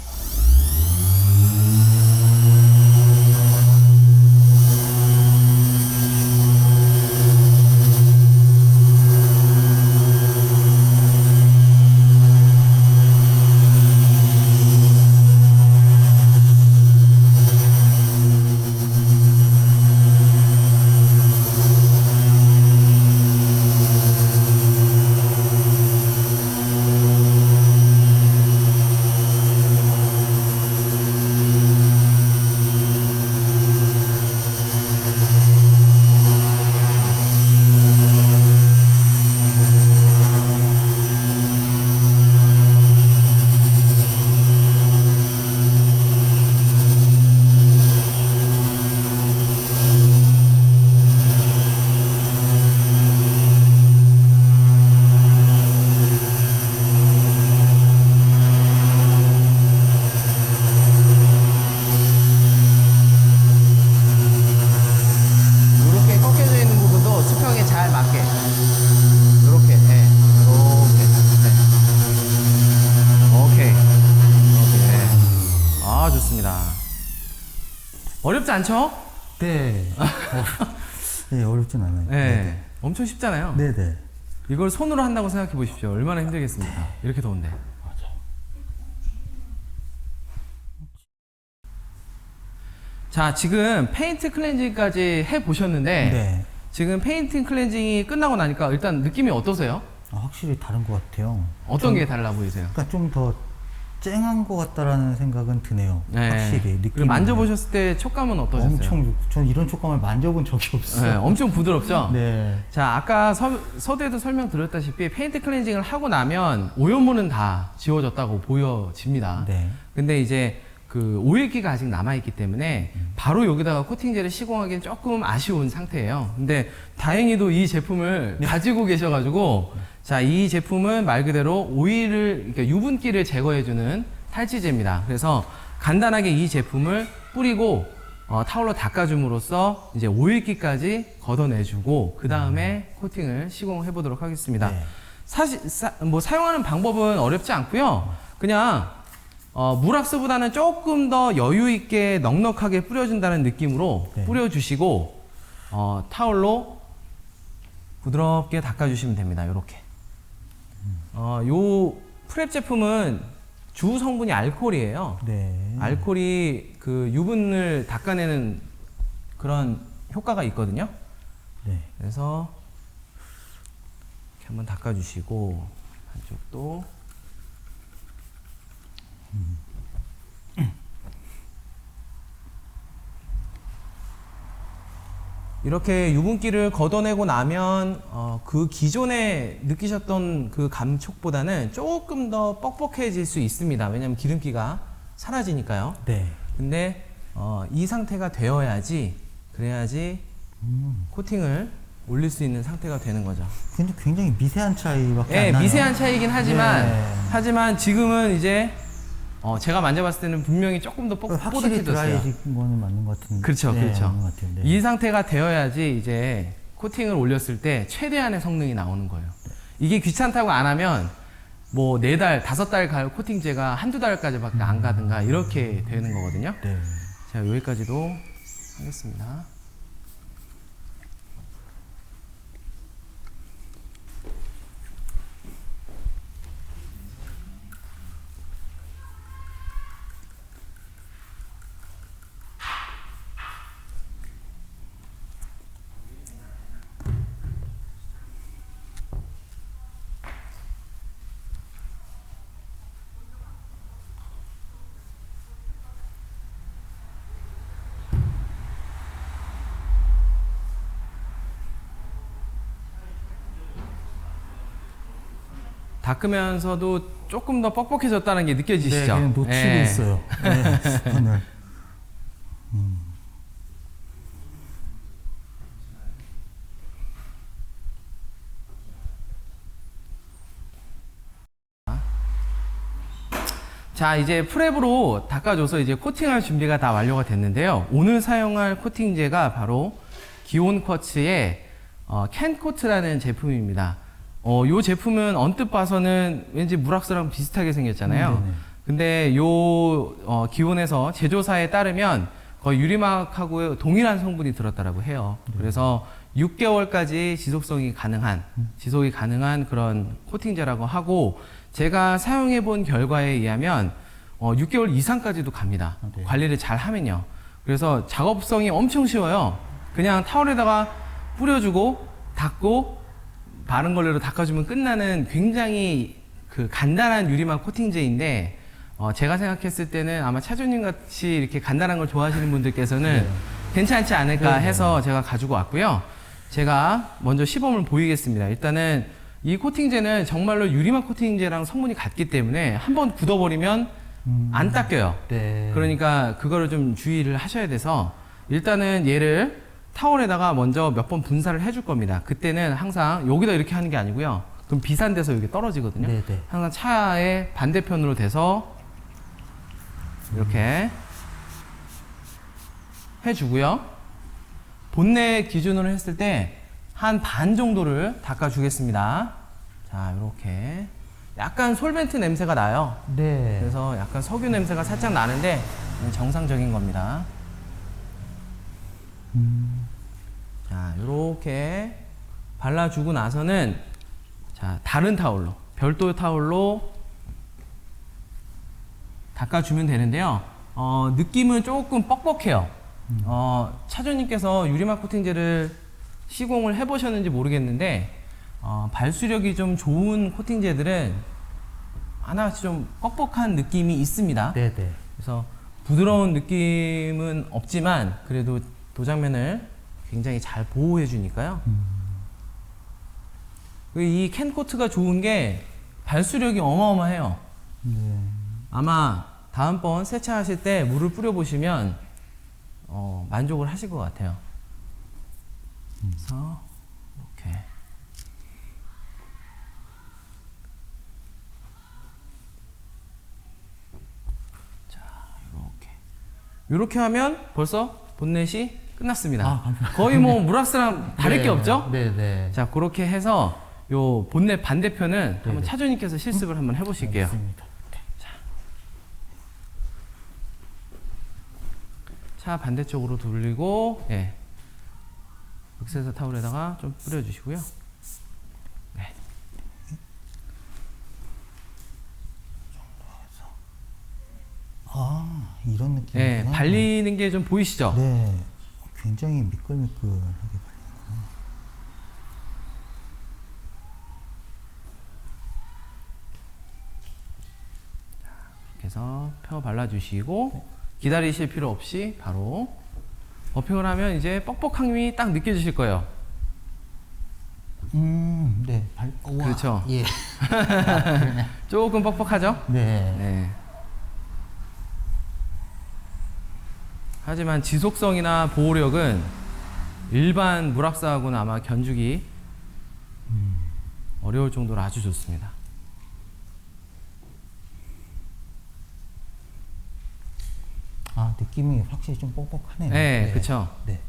이렇게 꺾여져 있는 부분도 수평에 잘 맞게 이렇게, 네. 이렇게, 네. 오케이, 오케이. 아, 좋습니다. 어렵지 않죠? 네. 네, 어렵진 않아요. 네. 엄청 쉽잖아요. 네네. 이걸 손으로 한다고 생각해 보십시오. 얼마나 힘들겠습니까? 이렇게 더운데. 자, 지금 페인트 클렌징까지 해 보셨는데 네. 지금 페인팅 클렌징이 끝나고 나니까 일단 느낌이 어떠세요? 아, 확실히 다른 것 같아요. 어떤 게 달라 보이세요? 그러니까 좀 더 쨍한 것 같다라는 생각은 드네요. 확실히 느낌이. 그리고 만져보셨을 때 촉감은 어떠셨어요? 엄청 전 이런 촉감을 만져본 적이 네, 없어요. 엄청 부드럽죠? 네. 자, 아까 서두에도 설명드렸다시피 페인트 클렌징을 하고 나면 오염물은 다 지워졌다고 보여집니다. 네. 근데 이제 그 오일기가 아직 남아있기 때문에 바로 여기다가 코팅제를 시공하기는 조금 아쉬운 상태예요. 근데 다행히도 이 제품을 가지고 계셔가지고 자, 이 제품은 말 그대로 오일을, 그러니까 유분기를 제거해주는 탈취제입니다. 그래서 간단하게 이 제품을 뿌리고 타올로 닦아줌으로써 이제 오일기까지 걷어내주고 그 다음에 코팅을 시공해 보도록 하겠습니다. 네. 사실 뭐 사용하는 방법은 어렵지 않고요. 그냥 물왁스보다는 조금 더 여유 있게 넉넉하게 뿌려준다는 느낌으로 네. 뿌려주시고 타올로 부드럽게 닦아주시면 됩니다. 이렇게. 요 프랩 제품은 주 성분이 알코올이에요. 네. 알코올이 그 유분을 닦아내는 그런 효과가 있거든요. 네. 그래서 이렇게 한번 닦아주시고 한쪽도 이렇게 유분기를 걷어내고 나면 그 기존에 느끼셨던 그 감촉보다는 조금 더 뻑뻑해질 수 있습니다. 왜냐하면 기름기가 사라지니까요. 네. 근데 이 상태가 되어야지 그래야지 코팅을 올릴 수 있는 상태가 되는 거죠. 근데 굉장히 미세한 차이밖에 예, 안 나요. 미세한 차이긴 하지만 네. 하지만 지금은 이제 제가 만져봤을 때는 분명히 조금 더 확실히 뽀득해졌어요. 드라이해진 거는 맞는 것 같은데. 그렇죠, 네, 그렇죠. 맞는 것 같아요. 네. 이 상태가 되어야지 이제 코팅을 올렸을 때 최대한의 성능이 나오는 거예요. 이게 귀찮다고 안 하면 뭐 4달, 5달 갈 코팅제가 한두 달까지밖에 안 가든가 이렇게 되는 거거든요. 네. 자, 여기까지도 하겠습니다. 닦으면서도 조금 더 뻑뻑해졌다는 게 느껴지시죠? 네, 그냥 놓치고 예. 있어요. 네, 스푼을. 자, 이제 프랩으로 닦아줘서 이제 코팅할 준비가 다 완료가 됐는데요. 오늘 사용할 코팅제가 바로 기온 쿼츠의 캔코트라는 제품입니다. 요 제품은 언뜻 봐서는 왠지 물왁스랑 비슷하게 생겼잖아요. 네네. 근데 요 기온에서 제조사에 따르면 거의 유리막하고 동일한 성분이 들었다라고 해요. 그래서 6개월까지 지속이 가능한 그런 코팅제라고 하고, 제가 사용해 본 결과에 의하면 6개월 이상까지도 갑니다. 네. 관리를 잘 하면요. 그래서 작업성이 엄청 쉬워요. 그냥 타월에다가 뿌려주고 닦고 바른 걸로 닦아주면 끝나는 굉장히 그 간단한 유리막 코팅제인데, 제가 생각했을 때는 아마 차주님 같이 이렇게 간단한 걸 좋아하시는 분들께서는 네. 괜찮지 않을까 네. 해서 제가 가지고 왔고요. 제가 먼저 시범을 보이겠습니다. 일단은 이 코팅제는 정말로 유리막 코팅제랑 성분이 같기 때문에 한번 굳어버리면 안 닦여요. 네. 그러니까 그거를 좀 주의를 하셔야 돼서, 일단은 얘를 타월에다가 먼저 몇 번 분사를 해줄 겁니다. 그때는 항상 여기다 이렇게 하는 게 아니고요. 그럼 비산돼서 여기 떨어지거든요. 네네. 항상 차의 반대편으로 돼서 이렇게 해주고요. 본넷 기준으로 했을 때 한 반 정도를 닦아주겠습니다. 자, 이렇게 약간 솔벤트 냄새가 나요. 네. 그래서 약간 석유 냄새가 살짝 나는데 정상적인 겁니다. 자, 이렇게 발라주고 나서는 자, 다른 타올로, 별도 타올로 닦아주면 되는데요. 느낌은 조금 뻑뻑해요. 차주님께서 유리막 코팅제를 시공을 해보셨는지 모르겠는데, 발수력이 좀 좋은 코팅제들은 하나씩 좀 뻑뻑한 느낌이 있습니다. 네네. 그래서 부드러운 느낌은 없지만 그래도 도장면을 굉장히 잘 보호해 주니까요. 이 캔코트가 좋은 게 발수력이 어마어마해요. 네. 아마 다음번 세차하실 때 물을 뿌려 보시면 만족을 하실 것 같아요. 그래서 이렇게 자, 이렇게 하면 벌써 본넷이 끝났습니다. 아, 감사합니다. 거의 뭐 물압스랑 다를 게 없죠? 네네. 자, 그렇게 해서 요 본넷 반대편은 한번 차주님께서 실습을 한번 해보실게요. 알겠습니다. 차 반대쪽으로 돌리고, 예. 흑색소 타올에다가 좀 뿌려주시고요. 네. 아, 이런 느낌이구나. 네, 발리는 게 좀 보이시죠? 네. 굉장히 미끌미끌하게 발리는구나. 이렇게 해서 펴 발라주시고, 기다리실 필요 없이 바로 버핑을 하면 이제 뻑뻑함이 딱 느껴지실 거예요. 네. 우와, 그렇죠. 예. 조금 뻑뻑하죠? 네. 네. 하지만 지속성이나 보호력은 일반 물압사하고는 아마 견주기 어려울 정도로 아주 좋습니다. 아, 느낌이 확실히 좀 뻑뻑하네요. 네, 그쵸. 네.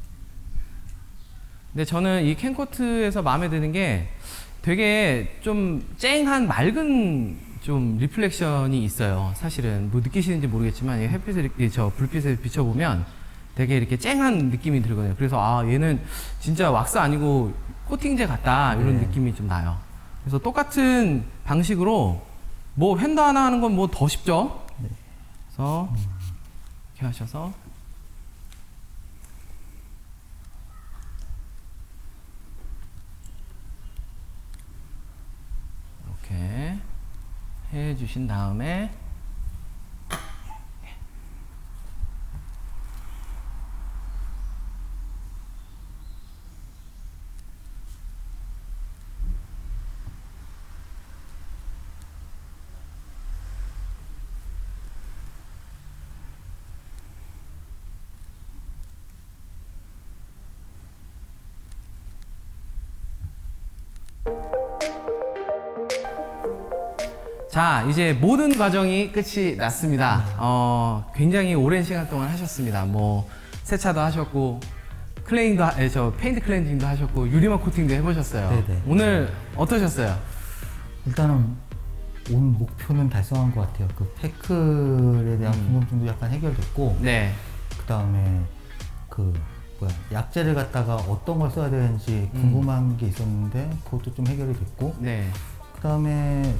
근데 저는 이 캔코트에서 마음에 드는 게 되게 좀 쨍한 맑은 좀 리플렉션이 있어요. 사실은 뭐 느끼시는지 모르겠지만 이 햇빛을 저 불빛에 비춰보면 되게 이렇게 쨍한 느낌이 들거든요. 그래서 아, 얘는 진짜 왁스 아니고 코팅제 같다 이런 네. 느낌이 좀 나요. 그래서 똑같은 방식으로 뭐 휀더 하나 하는 건 뭐 더 쉽죠. 네. 그래서 이렇게 하셔서 이렇게 해주신 다음에 자, 이제 모든 과정이 끝이 났습니다. 굉장히 오랜 시간 동안 하셨습니다. 뭐 세차도 하셨고 페인트 클렌징도 하셨고 유리막 코팅도 해보셨어요. 네네. 오늘 어떠셨어요? 일단은 온 목표는 달성한 것 같아요. 그 태클에 대한 궁금증도 약간 해결됐고, 네, 그 다음에 그 약재를 갖다가 어떤 걸 써야 되는지 궁금한 게 있었는데 그것도 좀 해결이 됐고, 네, 그 다음에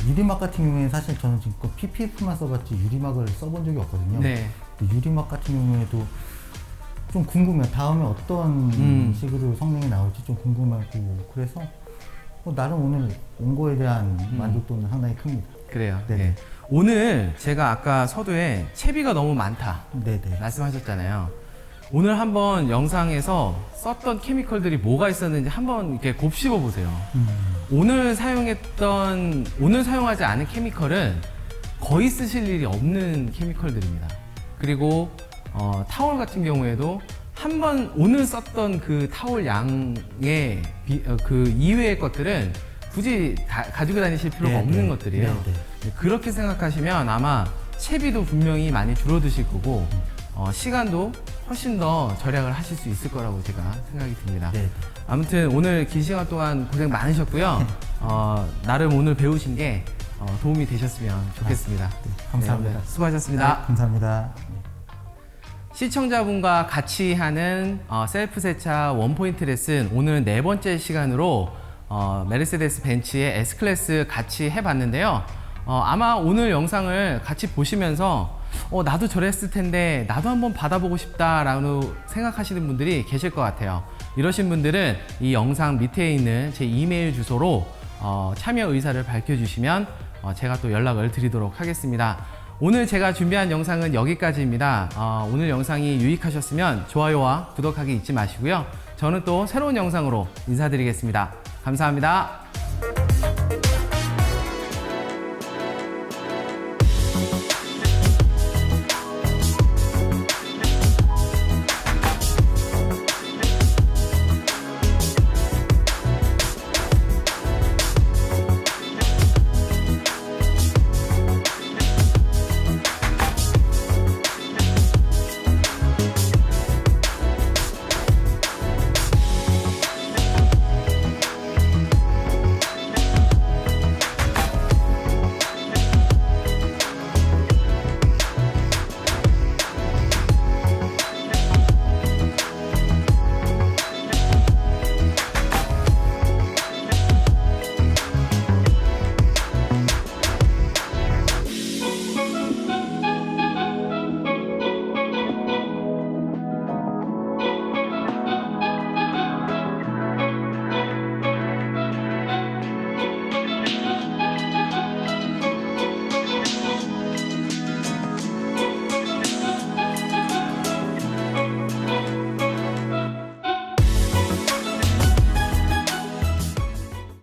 유리막 같은 경우에 사실 저는 지금 PPF만 써봤지 유리막을 써본 적이 없거든요. 네. 근데 유리막 같은 경우에도 좀 궁금해요. 다음에 어떤 식으로 성능이 나올지 좀 궁금하고, 그래서 나름 오늘 온 거에 대한 만족도는 상당히 큽니다. 그래요. 네. 네. 오늘 제가 아까 서두에 채비가 너무 많다 네네. 말씀하셨잖아요. 오늘 한번 영상에서 썼던 케미컬들이 뭐가 있었는지 한번 이렇게 곱씹어 보세요. 오늘 사용하지 않은 케미컬은 거의 쓰실 일이 없는 케미컬들입니다. 그리고 타월 같은 경우에도 오늘 썼던 그 타월 양의 그 이외의 것들은 굳이 가지고 다니실 필요가 네, 없는 네. 것들이에요. 네, 네, 그렇게 생각하시면 아마 채비도 분명히 많이 줄어드실 거고 시간도 훨씬 더 절약을 하실 수 있을 거라고 제가 생각이 듭니다. 네. 아무튼 오늘 긴 시간 동안 고생 많으셨고요. 나름 오늘 배우신 게 도움이 되셨으면 좋겠습니다. 감사합니다. 네, 오늘 수고하셨습니다. 네, 감사합니다. 시청자분과 같이 하는 셀프 세차 원포인트 레슨 오늘 4번째 시간으로 메르세데스 벤츠의 S클래스 같이 해봤는데요. 아마 오늘 영상을 같이 보시면서 나도 저랬을 텐데 나도 한번 받아보고 싶다라고 생각하시는 분들이 계실 것 같아요. 이러신 분들은 이 영상 밑에 있는 제 이메일 주소로 참여 의사를 밝혀주시면 제가 또 연락을 드리도록 하겠습니다. 오늘 제가 준비한 영상은 여기까지입니다. 오늘 영상이 유익하셨으면 좋아요와 구독하기 잊지 마시고요. 저는 또 새로운 영상으로 인사드리겠습니다. 감사합니다.